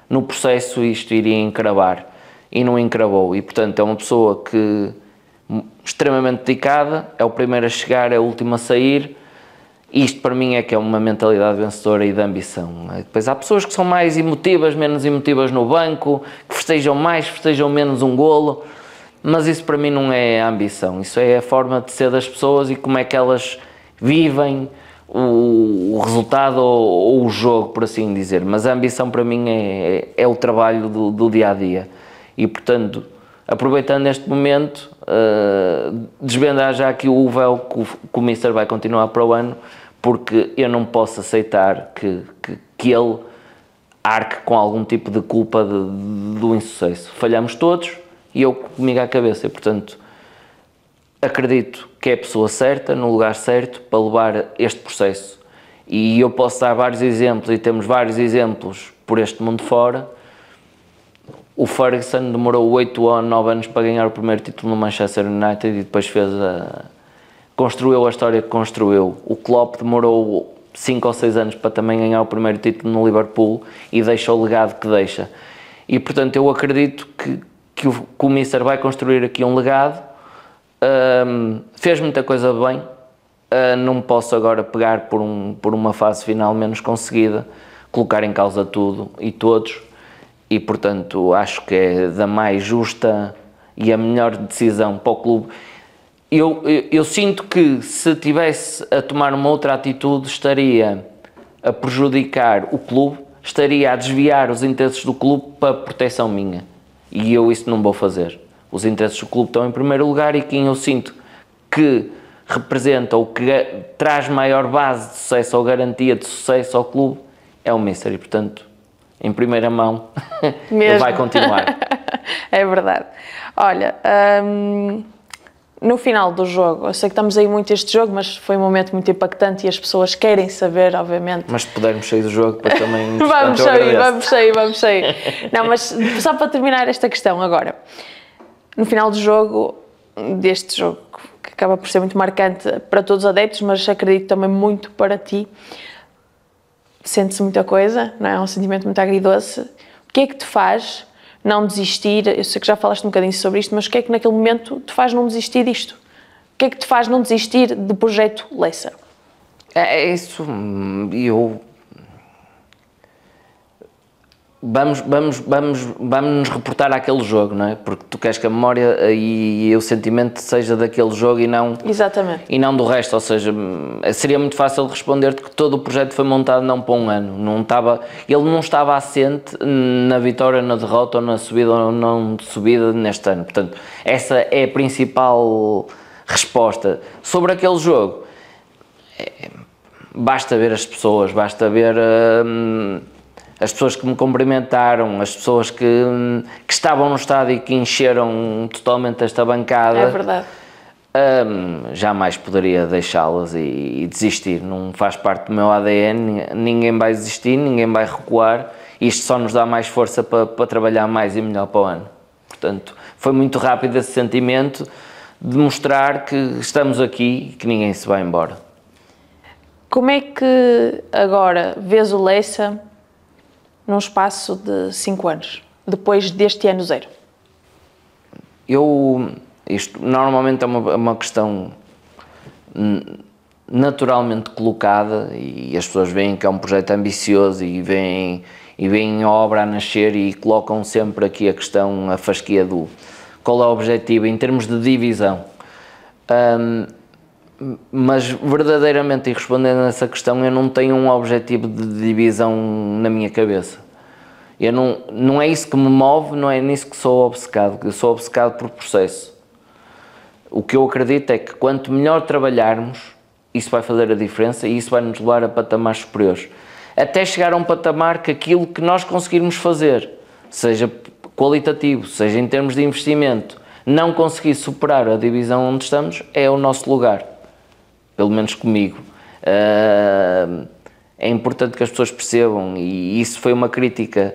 no processo, isto iria encravar, e não encravou. E portanto é uma pessoa que extremamente dedicada, é o primeiro a chegar, é o último a sair. Isto para mim é que é uma mentalidade vencedora e de ambição. Depois há pessoas que são mais emotivas, menos emotivas no banco, que festejam mais, festejam menos um golo, mas isso para mim não é a ambição, isso é a forma de ser das pessoas e como é que elas vivem o resultado ou o jogo, por assim dizer. Mas a ambição para mim é o trabalho do dia-a-dia. E portanto, aproveitando este momento, desvendar já aqui o véu que o Mister vai continuar para o ano, porque eu não posso aceitar que ele arque com algum tipo de culpa do insucesso. Falhamos todos e eu comigo à cabeça, e portanto acredito que é a pessoa certa, no lugar certo, para levar este processo. E eu posso dar vários exemplos, e temos vários exemplos por este mundo fora. O Ferguson demorou 8 ou 9 anos para ganhar o primeiro título no Manchester United e depois construiu a história que construiu. O Klopp demorou 5 ou 6 anos para também ganhar o primeiro título no Liverpool e deixa o legado que deixa. E portanto eu acredito que o Mister vai construir aqui um legado, fez muita coisa bem, não posso agora pegar por uma fase final menos conseguida, colocar em causa tudo e todos, e portanto acho que é da mais justa e a melhor decisão para o clube. Eu sinto que se tivesse a tomar uma outra atitude estaria a prejudicar o clube, estaria a desviar os interesses do clube para proteção minha, e eu isso não vou fazer. Os interesses do clube estão em primeiro lugar, e quem eu sinto que representa ou que traz maior base de sucesso ou garantia de sucesso ao clube é o Mister, e portanto em primeira mão ele vai continuar. É verdade. Olha, no final do jogo, eu sei que estamos aí muito este jogo, mas foi um momento muito impactante e as pessoas querem saber, obviamente. Mas se pudermos sair do jogo, depois também... vamos sair. Não, mas só para terminar esta questão agora. No final do jogo, deste jogo, que acaba por ser muito marcante para todos os adeptos, mas acredito também muito para ti, sente-se muita coisa, não é? É um sentimento muito agridoce. O que é que te faz não desistir? Eu sei que já falaste um bocadinho sobre isto, mas o que é que naquele momento te faz não desistir disto? O que é que te faz não desistir do projeto Leça? É isso, Vamos nos reportar àquele jogo, não é? Porque tu queres que a memória e o sentimento seja daquele jogo e não... Exatamente. E não do resto, ou seja, seria muito fácil responder-te que todo o projeto foi montado não para um ano, ele não estava assente na vitória, na derrota, ou na subida ou não subida neste ano. Portanto, essa é a principal resposta. Sobre aquele jogo, basta ver as pessoas, basta ver... as pessoas que me cumprimentaram, as pessoas que estavam no estádio e que encheram totalmente esta bancada. É verdade. Jamais poderia deixá-las e desistir. Não faz parte do meu ADN, ninguém vai desistir, ninguém vai recuar. Isto só nos dá mais força para trabalhar mais e melhor para o ano. Portanto, foi muito rápido esse sentimento de mostrar que estamos aqui e que ninguém se vai embora. Como é que agora vês o Leça num espaço de 5 anos, depois deste ano zero? Isto normalmente é uma questão naturalmente colocada, e as pessoas veem que é um projeto ambicioso e veem a obra a nascer e colocam sempre aqui a questão, a fasquia do qual é o objetivo em termos de divisão. Mas verdadeiramente, e respondendo a essa questão, eu não tenho um objetivo de divisão na minha cabeça. Não é isso que me move, não é nisso que sou obcecado. Eu sou obcecado por processo. O que eu acredito é que quanto melhor trabalharmos, isso vai fazer a diferença e isso vai nos levar a patamares superiores. Até chegar a um patamar que aquilo que nós conseguirmos fazer, seja qualitativo, seja em termos de investimento, não conseguir superar a divisão onde estamos, é o nosso lugar. Pelo menos comigo. É importante que as pessoas percebam, e isso foi uma crítica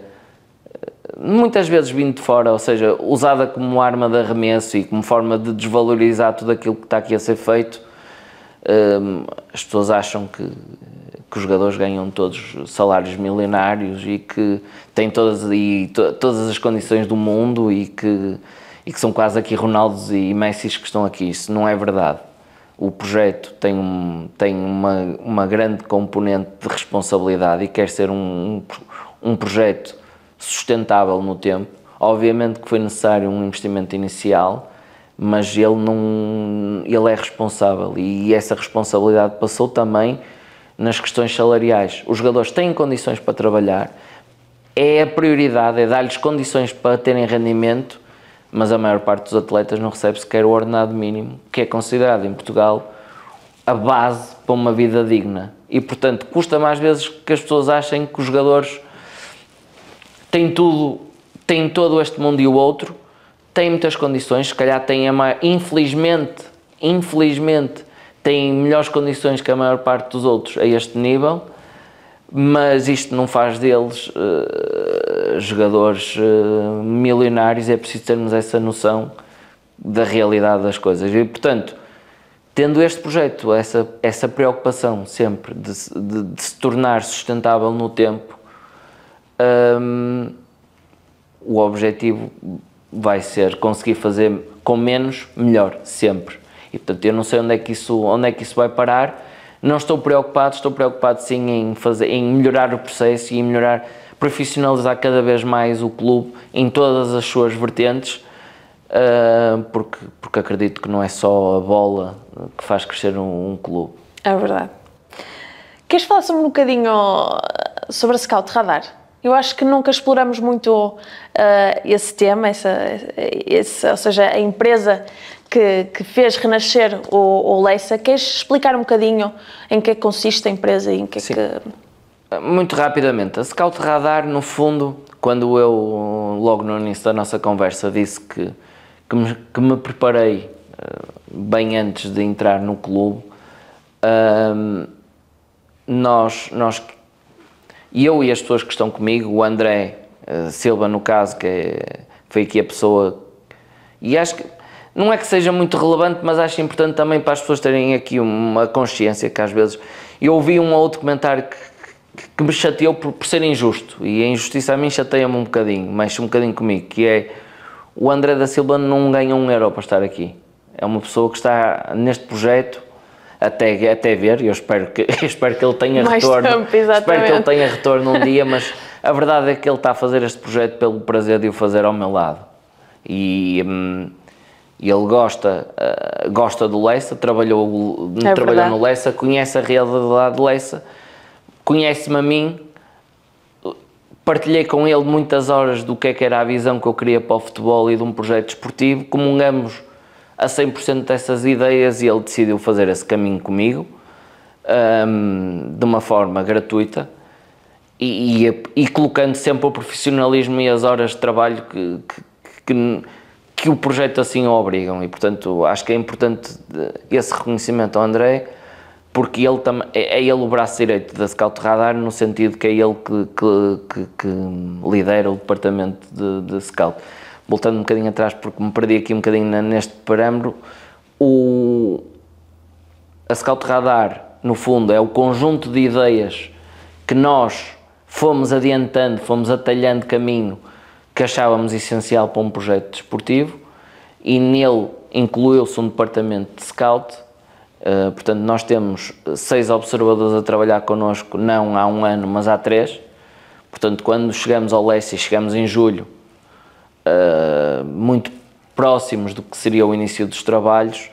muitas vezes vindo de fora, ou seja, usada como arma de arremesso e como forma de desvalorizar tudo aquilo que está aqui a ser feito. As pessoas acham que os jogadores ganham todos salários milionários e que têm todas as condições do mundo e que são quase aqui Ronaldos e Messis que estão aqui. Isso não é verdade. O projeto tem uma grande componente de responsabilidade e quer ser um projeto sustentável no tempo. Obviamente que foi necessário um investimento inicial, mas ele é responsável, e essa responsabilidade passou também nas questões salariais. Os jogadores têm condições para trabalhar, é a prioridade, é dar-lhes condições para terem rendimento, mas a maior parte dos atletas não recebe sequer o ordenado mínimo, que é considerado em Portugal a base para uma vida digna. E, portanto, custa mais vezes que as pessoas achem que os jogadores têm todo este mundo e o outro, têm muitas condições, se calhar têm infelizmente, têm melhores condições que a maior parte dos outros a este nível, mas isto não faz deles jogadores milionários. É preciso termos essa noção da realidade das coisas. E, portanto, tendo este projeto, essa preocupação sempre de se tornar sustentável no tempo, o objetivo vai ser conseguir fazer com menos, melhor, sempre. E portanto eu não sei onde é que isso vai parar. Não estou preocupado sim em melhorar o processo e em profissionalizar cada vez mais o clube em todas as suas vertentes, porque acredito que não é só a bola que faz crescer um clube. É verdade. Queres falar um bocadinho sobre a Scout Radar? Eu acho que nunca exploramos muito esse tema, ou seja, a empresa que fez renascer o Leissa. Queres explicar um bocadinho em que é que consiste a empresa e em que é que... Muito rapidamente, a Scout Radar, no fundo, quando eu, logo no início da nossa conversa, disse que me preparei bem antes de entrar no clube, eu e as pessoas que estão comigo, o André Silva, no caso, foi aqui a pessoa, e acho que não é que seja muito relevante, mas acho importante também para as pessoas terem aqui uma consciência que às vezes eu ouvi um ou outro comentário que me chateou por ser injusto, e a injustiça a mim chateia-me um bocadinho, mexe um bocadinho comigo, que é o André da Silva não ganha €1 para estar aqui. É uma pessoa que está neste projeto até ver, e eu espero que ele tenha mais retorno. Tempo, exatamente. Espero que ele tenha retorno um dia, mas a verdade é que ele está a fazer este projeto pelo prazer de o fazer ao meu lado. E ele gosta do Leissa, trabalhou no Leissa, conhece a realidade de Leissa, conhece-me a mim, partilhei com ele muitas horas do que era a visão que eu queria para o futebol e de um projeto desportivo, comungamos a 100% dessas ideias e ele decidiu fazer esse caminho comigo, de uma forma gratuita e colocando sempre o profissionalismo e as horas de trabalho que o projeto assim o obrigam, e portanto acho que é importante esse reconhecimento ao André, porque é ele o braço direito da Scout Radar, no sentido que é ele que lidera o departamento de Scout. Voltando um bocadinho atrás, porque me perdi aqui um bocadinho neste parâmetro, a Scout Radar, no fundo, é o conjunto de ideias que nós fomos adiantando, fomos atalhando caminho, que achávamos essencial para um projeto desportivo, e nele incluiu-se um departamento de Scout. Portanto, nós temos 6 observadores a trabalhar connosco, não há 1 ano, mas há 3. Portanto, quando chegamos ao Leissa, chegamos em julho, muito próximos do que seria o início dos trabalhos,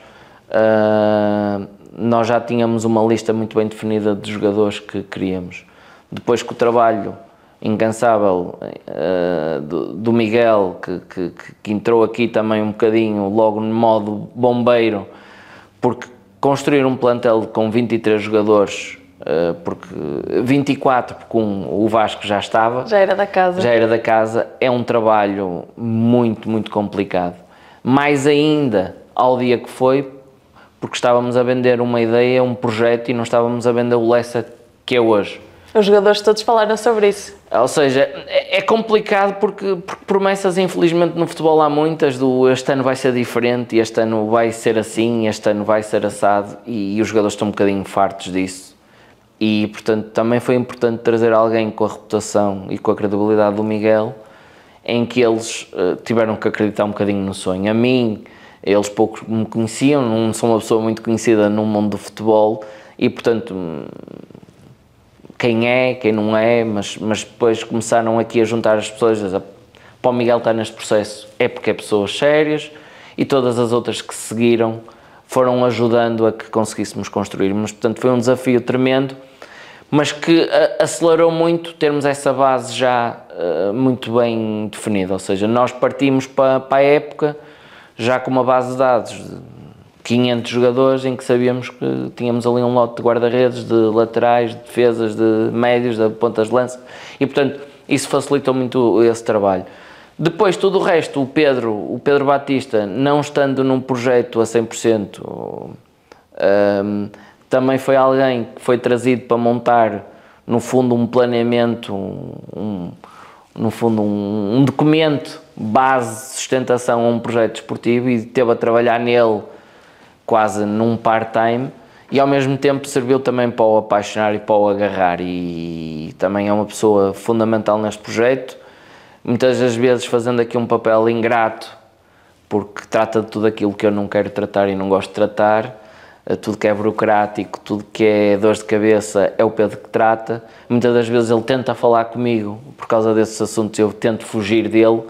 nós já tínhamos uma lista muito bem definida de jogadores que queríamos. Depois que o trabalho incansável do Miguel, que entrou aqui também um bocadinho logo no modo bombeiro, porque construir um plantel com 23 jogadores, porque 24, porque o Vasco já estava. Já era da casa. É um trabalho muito, muito complicado. Mais ainda ao dia que foi, porque estávamos a vender uma ideia, um projeto, e não estávamos a vender o Leissa que é hoje. Os jogadores todos falaram sobre isso. Ou seja, é complicado porque promessas, infelizmente, no futebol há muitas, este ano vai ser diferente, este ano vai ser assim, este ano vai ser assado, e os jogadores estão um bocadinho fartos disso. E, portanto, também foi importante trazer alguém com a reputação e com a credibilidade do Miguel, em que eles tiveram que acreditar um bocadinho no sonho. A mim, eles pouco me conheciam, não sou uma pessoa muito conhecida no mundo do futebol, e, portanto, quem é, quem não é, mas depois começaram aqui a juntar as pessoas, para o Miguel estar neste processo é porque é pessoas sérias, e todas as outras que seguiram foram ajudando a que conseguíssemos construir. Mas, portanto, foi um desafio tremendo, mas que acelerou muito termos essa base já muito bem definida. Ou seja, nós partimos para a época já com uma base de dados de 500 jogadores, em que sabíamos que tínhamos ali um lote de guarda-redes, de laterais, de defesas, de médios, de pontas de lança, e portanto isso facilitou muito esse trabalho. Depois tudo o resto, o Pedro Batista, não estando num projeto a 100%, também foi alguém que foi trazido para montar, no fundo, um planeamento, no fundo um documento base de sustentação a um projeto desportivo, e esteve a trabalhar nele quase num part-time, e ao mesmo tempo serviu também para o apaixonar e para o agarrar, e também é uma pessoa fundamental neste projeto, muitas das vezes fazendo aqui um papel ingrato, porque trata de tudo aquilo que eu não quero tratar e não gosto de tratar, tudo que é burocrático, tudo que é dor de cabeça é o Pedro que trata. Muitas das vezes ele tenta falar comigo por causa desses assuntos, eu tento fugir dele,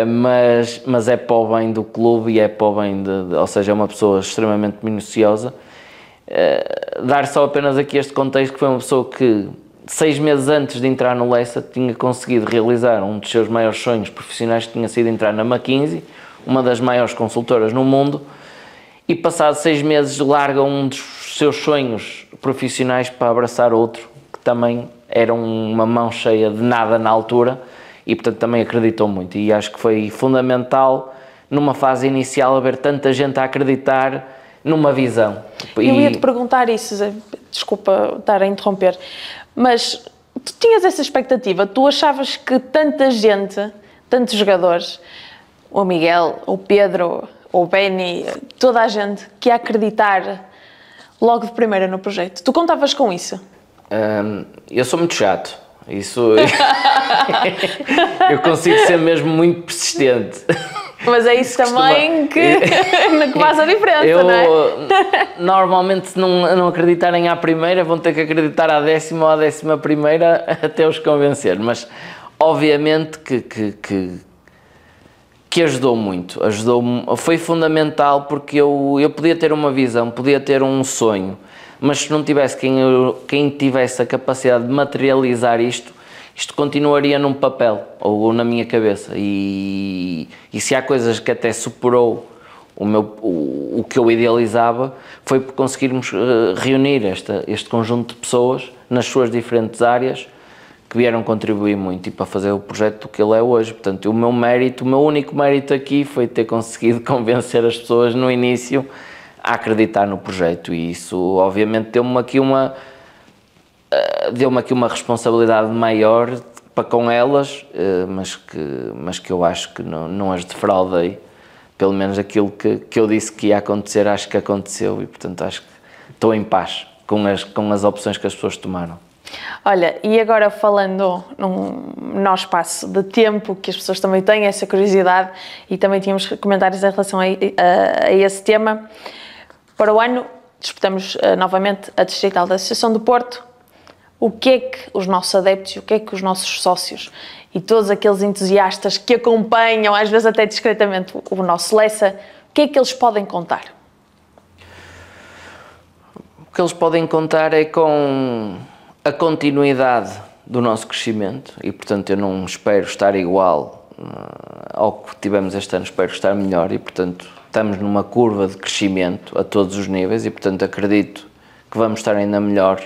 mas é para o bem do clube e é para o bem ou seja, é uma pessoa extremamente minuciosa. Dar só apenas aqui este contexto, que foi uma pessoa que 6 meses antes de entrar no Leicester tinha conseguido realizar um dos seus maiores sonhos profissionais, que tinha sido entrar na McKinsey, uma das maiores consultoras no mundo, e passado 6 meses larga um dos seus sonhos profissionais para abraçar outro, que também era uma mão cheia de nada na altura, e portanto também acreditou muito, e acho que foi fundamental numa fase inicial haver tanta gente a acreditar numa visão. Eu ia-te perguntar isso, desculpa estar a interromper, mas tu tinhas essa expectativa? Tu achavas que tanta gente, tantos jogadores, o Miguel, o Pedro, o Benny, toda a gente que ia acreditar logo de primeira no projeto? Tu contavas com isso? Eu sou muito chato, isso eu consigo ser mesmo muito persistente. Mas é isso também que faz a diferença, não é? Normalmente, se não acreditarem à primeira, vão ter que acreditar à 10ª ou à 11ª até os convencer, mas obviamente que ajudou muito, foi fundamental, porque eu podia ter uma visão, podia ter um sonho, mas se não tivesse quem tivesse a capacidade de materializar isto continuaria num papel ou na minha cabeça, e se há coisas que até superou o que eu idealizava, foi por conseguirmos reunir este conjunto de pessoas nas suas diferentes áreas, que vieram contribuir muito e para fazer o projeto que ele é hoje. Portanto, o meu único mérito aqui foi ter conseguido convencer as pessoas no início a acreditar no projeto, e isso obviamente deu-me aqui uma responsabilidade maior para com elas, mas que eu acho que não as defraudei. Pelo menos aquilo que eu disse que ia acontecer, acho que aconteceu, e portanto acho que estou em paz com as opções que as pessoas tomaram. Olha, e agora falando num nosso espaço de tempo, que as pessoas também têm essa curiosidade, e também tínhamos comentários em relação a esse tema, para o ano disputamos novamente a Distrital da Associação do Porto. O que é que os nossos adeptos, o que é que os nossos sócios e todos aqueles entusiastas que acompanham, às vezes até discretamente, o nosso Leicester, o que é que eles podem contar? O que eles podem contar é com a continuidade do nosso crescimento, e portanto eu não espero estar igual ao que tivemos este ano, espero estar melhor, e portanto estamos numa curva de crescimento a todos os níveis, e portanto acredito que vamos estar ainda melhor,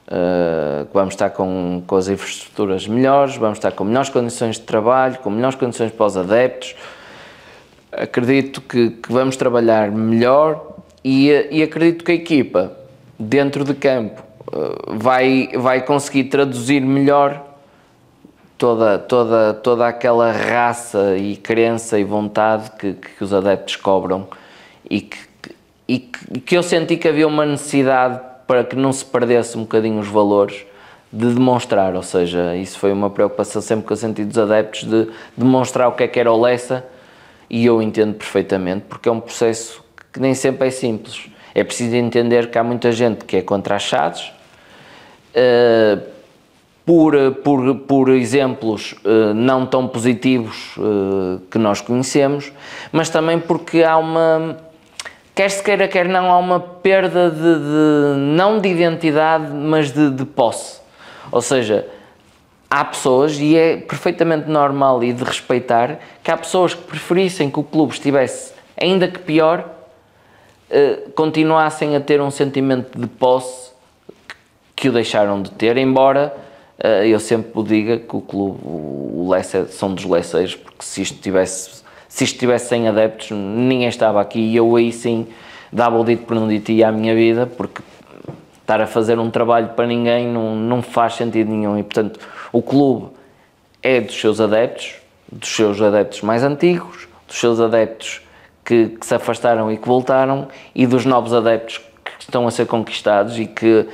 que vamos estar com as infraestruturas melhores, vamos estar com melhores condições de trabalho, com melhores condições para os adeptos. Acredito que vamos trabalhar melhor, e acredito que a equipa dentro de campo vai conseguir traduzir melhor toda aquela raça e crença e vontade que os adeptos cobram, e que eu senti que havia uma necessidade para que não se perdesse um bocadinho os valores de demonstrar, ou seja, isso foi uma preocupação sempre que eu senti dos adeptos, de demonstrar o que era o Leicester, e eu entendo perfeitamente, porque é um processo que nem sempre é simples. É preciso entender que há muita gente que é contra as SADs, por exemplos não tão positivos que nós conhecemos, mas também porque há quer se queira, quer não, há uma perda não de identidade, mas de posse. Ou seja, há pessoas, e é perfeitamente normal e de respeitar, que há pessoas que preferissem que o clube estivesse, ainda que pior, continuassem a ter um sentimento de posse que o deixaram de ter, embora eu sempre o diga que o clube, o Leicester, são dos Leiceiros, porque se isto tivesse sem adeptos, ninguém estava aqui, e eu aí sim dava o dito por não dito e ia à minha vida, porque estar a fazer um trabalho para ninguém não faz sentido nenhum, e portanto o clube é dos seus adeptos mais antigos, dos seus adeptos que se afastaram e que voltaram, e dos novos adeptos que estão a ser conquistados e que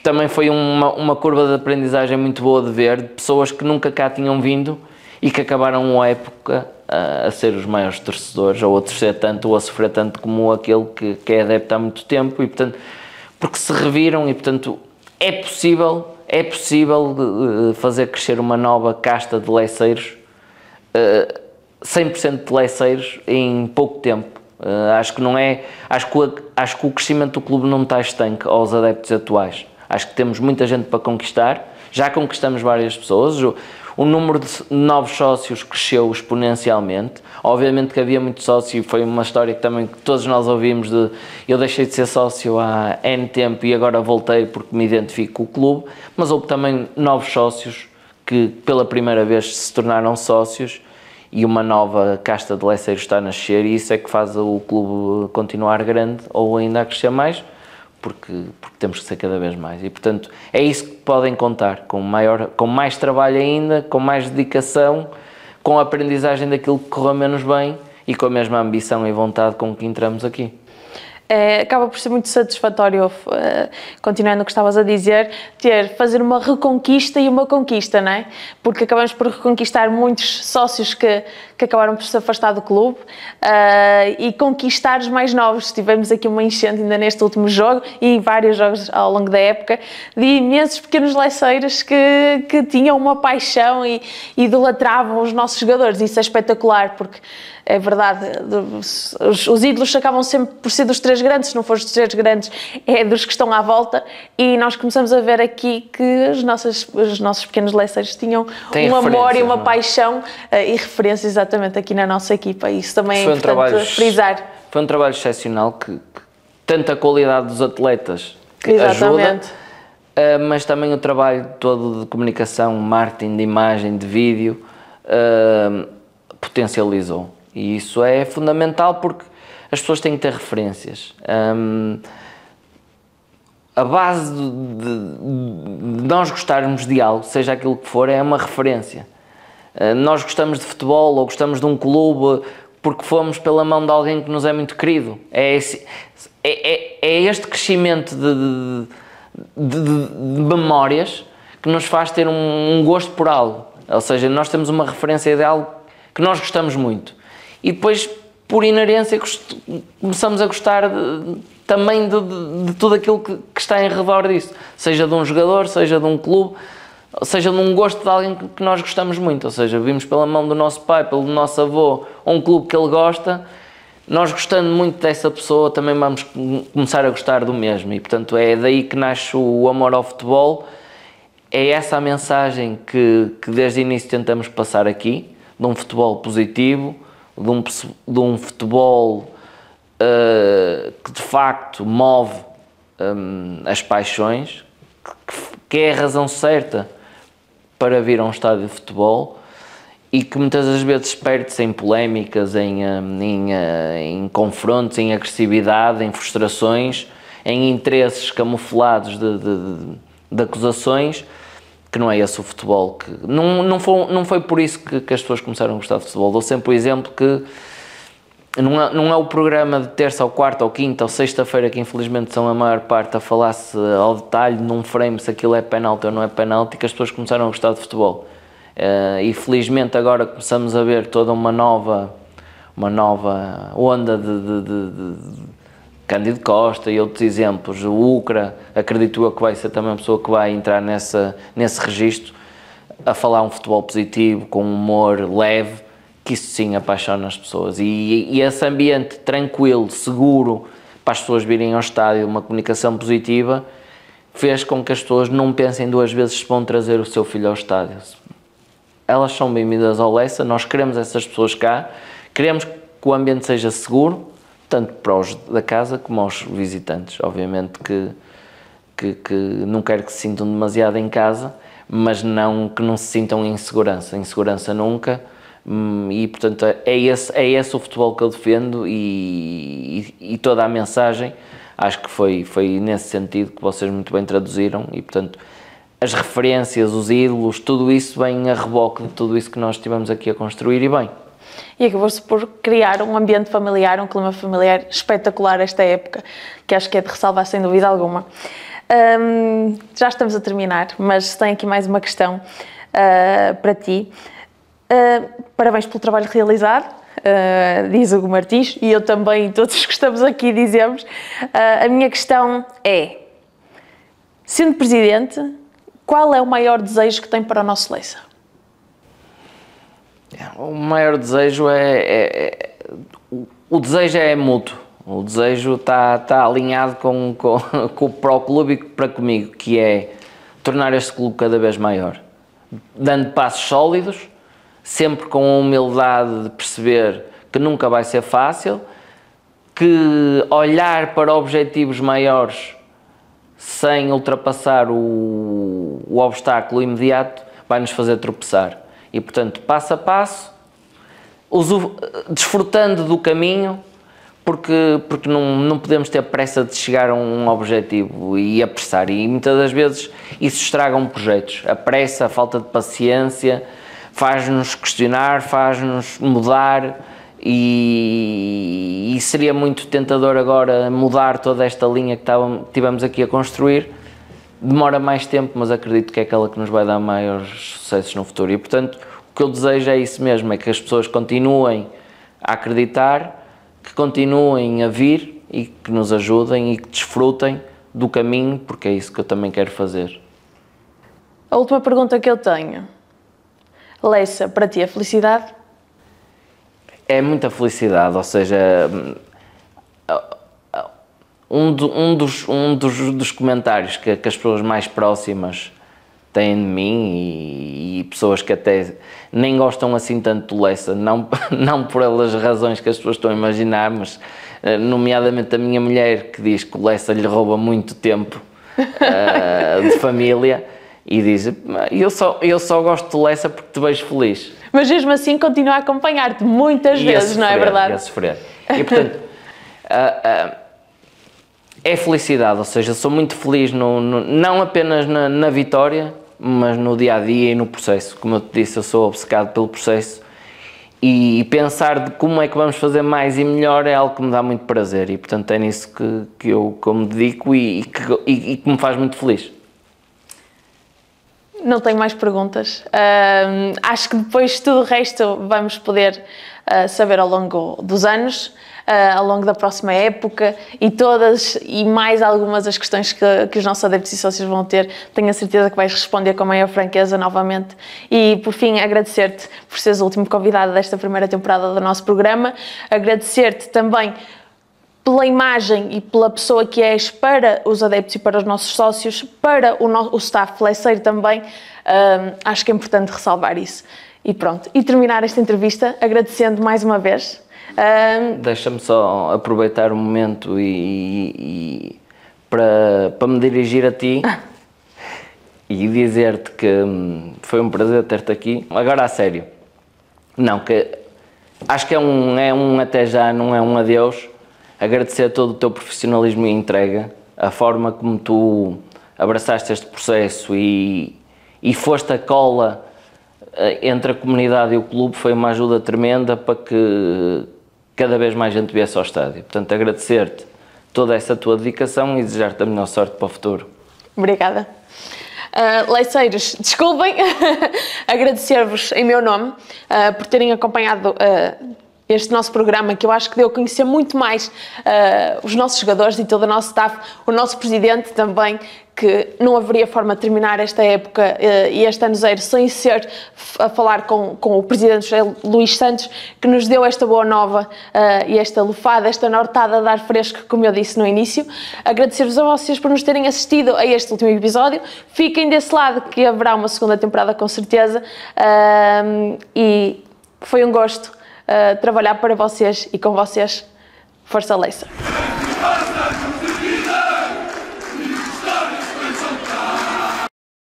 também foi uma curva de aprendizagem muito boa de ver, de pessoas que nunca cá tinham vindo e que acabaram uma época a ser os maiores torcedores, ou a torcer tanto ou a sofrer tanto como aquele que é adepto há muito tempo, e portanto, porque se reviram, e portanto é possível fazer crescer uma nova casta de leceiros, 100% de leceiros em pouco tempo. Acho que o crescimento do clube não está estanque aos adeptos atuais. Acho que temos muita gente para conquistar, já conquistamos várias pessoas, o número de novos sócios cresceu exponencialmente. Obviamente que havia muito sócio, e foi uma história que também todos nós ouvimos de eu deixei de ser sócio há N tempo e agora voltei porque me identifico com o clube, mas houve também novos sócios que pela primeira vez se tornaram sócios, e uma nova casta de leceiros está a nascer, e isso é que faz o clube continuar grande ou ainda a crescer mais, porque temos que ser cada vez mais, e portanto é isso que podem contar, com mais trabalho ainda, com mais dedicação, com a aprendizagem daquilo que correu menos bem e com a mesma ambição e vontade com que entramos aqui. Acaba por ser muito satisfatório, continuando o que estavas a dizer, fazer uma reconquista e uma conquista, não é? Porque acabamos por reconquistar muitos sócios que acabaram por se afastar do clube, e conquistar os mais novos. Tivemos aqui uma enchente ainda neste último jogo e vários jogos ao longo da época de imensos pequenos leceiros que tinham uma paixão e idolatravam os nossos jogadores. Isso é espetacular, porque é verdade, os ídolos acabam sempre por ser dos três grandes, se não for dos três grandes, é dos que estão à volta, e nós começamos a ver aqui que os nossos pequenos leceiros tinham um amor e uma paixão e referências exatamente aqui na nossa equipa, e isso também é importante frisar. Foi um trabalho excepcional, que tanto a qualidade dos atletas que exatamente ajuda, mas também o trabalho todo de comunicação, marketing, de imagem, de vídeo, potencializou. E isso é fundamental, porque as pessoas têm que ter referências. A base de nós gostarmos de algo, seja aquilo que for, é uma referência. Nós gostamos de futebol ou gostamos de um clube porque fomos pela mão de alguém que nos é muito querido. É este crescimento de memórias que nos faz ter um gosto por algo. Ou seja, nós temos uma referência de algo que nós gostamos muito. E depois, por inerência, começamos a gostar também de tudo aquilo que está em redor disso. Seja de um jogador, seja de um clube, seja de um gosto de alguém que nós gostamos muito. Ou seja, vimos pela mão do nosso pai, pelo nosso avô, um clube que ele gosta. Nós, gostando muito dessa pessoa, também vamos começar a gostar do mesmo. E, portanto, é daí que nasce o amor ao futebol. É essa a mensagem que desde o início tentamos passar aqui, de um futebol positivo, de um futebol que de facto move as paixões, que é a razão certa para vir a um estádio de futebol, e que muitas das vezes perde-se em polémicas, em confrontos, em agressividade, em frustrações, em interesses camuflados de acusações, que não é esse o futebol. Que não foi por isso que as pessoas começaram a gostar de futebol. Dou sempre o exemplo que não é o programa de terça ou quarta ou quinta ou sexta-feira, que infelizmente são a maior parte, a falar-se ao detalhe num frame se aquilo é penalti ou não é penalti, que as pessoas começaram a gostar de futebol. E felizmente agora começamos a ver toda uma nova onda de Cândido Costa e outros exemplos. O Ucra, acredito eu que vai ser também uma pessoa que vai entrar nesse registro, a falar um futebol positivo, com um humor leve, que isso sim apaixona as pessoas. E esse ambiente tranquilo, seguro, para as pessoas virem ao estádio, uma comunicação positiva, fez com que as pessoas não pensem duas vezes se vão trazer o seu filho ao estádio. Elas são bem-vindas ao Lessa, nós queremos essas pessoas cá, queremos que o ambiente seja seguro, tanto para os da casa como aos visitantes. Obviamente que não quero que se sintam demasiado em casa, mas não que não se sintam em insegurança. Insegurança nunca. E portanto é esse o futebol que eu defendo, e toda a mensagem acho que foi nesse sentido que vocês muito bem traduziram, e portanto as referências, os ídolos, tudo isso vem a reboque de tudo isso que nós estivemos aqui a construir, e bem. e acabou-se por criar um ambiente familiar, um clima familiar espetacular esta época, que acho que é de ressalvar sem dúvida alguma. Já estamos a terminar, mas tenho aqui mais uma questão para ti. Parabéns pelo trabalho realizado, diz Hugo Martins, e eu também, todos os que estamos aqui dizemos. A minha questão é, sendo presidente, qual é o maior desejo que tem para o nosso Leça? O maior desejo o desejo é mútuo. O desejo está alinhado para o clube e para comigo, que é tornar este clube cada vez maior, dando passos sólidos, sempre com a humildade de perceber que nunca vai ser fácil, que olhar para objetivos maiores sem ultrapassar o obstáculo imediato vai nos fazer tropeçar. E, portanto, passo a passo, desfrutando do caminho, porque não podemos ter pressa de chegar a um objetivo e apressar. E muitas das vezes isso estraga projetos. A pressa, a falta de paciência, faz-nos questionar, faz-nos mudar, e seria muito tentador agora mudar toda esta linha que tivemos aqui a construir. Demora mais tempo, mas acredito que é aquela que nos vai dar maiores sucessos no futuro. E, portanto, o que eu desejo é isso mesmo, é que as pessoas continuem a acreditar, que continuem a vir e que nos ajudem e que desfrutem do caminho, porque é isso que eu também quero fazer. A última pergunta que eu tenho. Leça, para ti, a felicidade? É muita felicidade, ou seja, um dos comentários que as pessoas mais próximas têm de mim, e pessoas que até nem gostam assim tanto do Leça, não por elas razões que as pessoas estão a imaginar, mas nomeadamente a minha mulher, que diz que o Leça lhe rouba muito tempo de família, e diz, eu só gosto do Leça porque te vejo feliz. Mas mesmo assim continua a acompanhar-te muitas vezes, não é verdade? E a sofrer. E, portanto, é felicidade, ou seja, sou muito feliz não apenas na vitória, mas no dia-a-dia e no processo. Como eu te disse, eu sou obcecado pelo processo, e pensar de como é que vamos fazer mais e melhor é algo que me dá muito prazer, e portanto é nisso que eu me dedico e que me faz muito feliz. Não tenho mais perguntas. Acho que depois de tudo o resto vamos poder saber ao longo dos anos, ao longo da próxima época, e todas e mais algumas das questões que os nossos adeptos e sócios vão ter. Tenho a certeza que vais responder com a maior franqueza novamente. E, por fim, agradecer-te por seres o último convidado desta primeira temporada do nosso programa. Agradecer-te também pela imagem e pela pessoa que és para os adeptos e para os nossos sócios, para o staff leceiro também. Acho que é importante ressalvar isso. E pronto, e terminar esta entrevista agradecendo mais uma vez. Deixa-me só aproveitar o momento e para me dirigir a ti e dizer-te que foi um prazer ter-te aqui. Agora a sério, não, que acho que é um até já, não é um adeus. Agradecer todo o teu profissionalismo e entrega, a forma como tu abraçaste este processo e foste a cola entre a comunidade e o clube, foi uma ajuda tremenda para que cada vez mais gente viesse ao estádio. Portanto, agradecer-te toda essa tua dedicação e desejar-te a melhor sorte para o futuro. Obrigada. Leiceiros, desculpem, agradecer-vos em meu nome por terem acompanhado este nosso programa, que eu acho que deu a conhecer muito mais os nossos jogadores e todo o nosso staff, o nosso presidente também, que não haveria forma de terminar esta época e este ano zero sem ser a falar com o presidente José Luís Santos, que nos deu esta boa nova e esta lufada, esta nortada de ar fresco, como eu disse no início. Agradecer-vos a vocês por nos terem assistido a este último episódio. Fiquem desse lado, que haverá uma segunda temporada com certeza, e foi um gosto trabalhar para vocês e com vocês. Força Leça!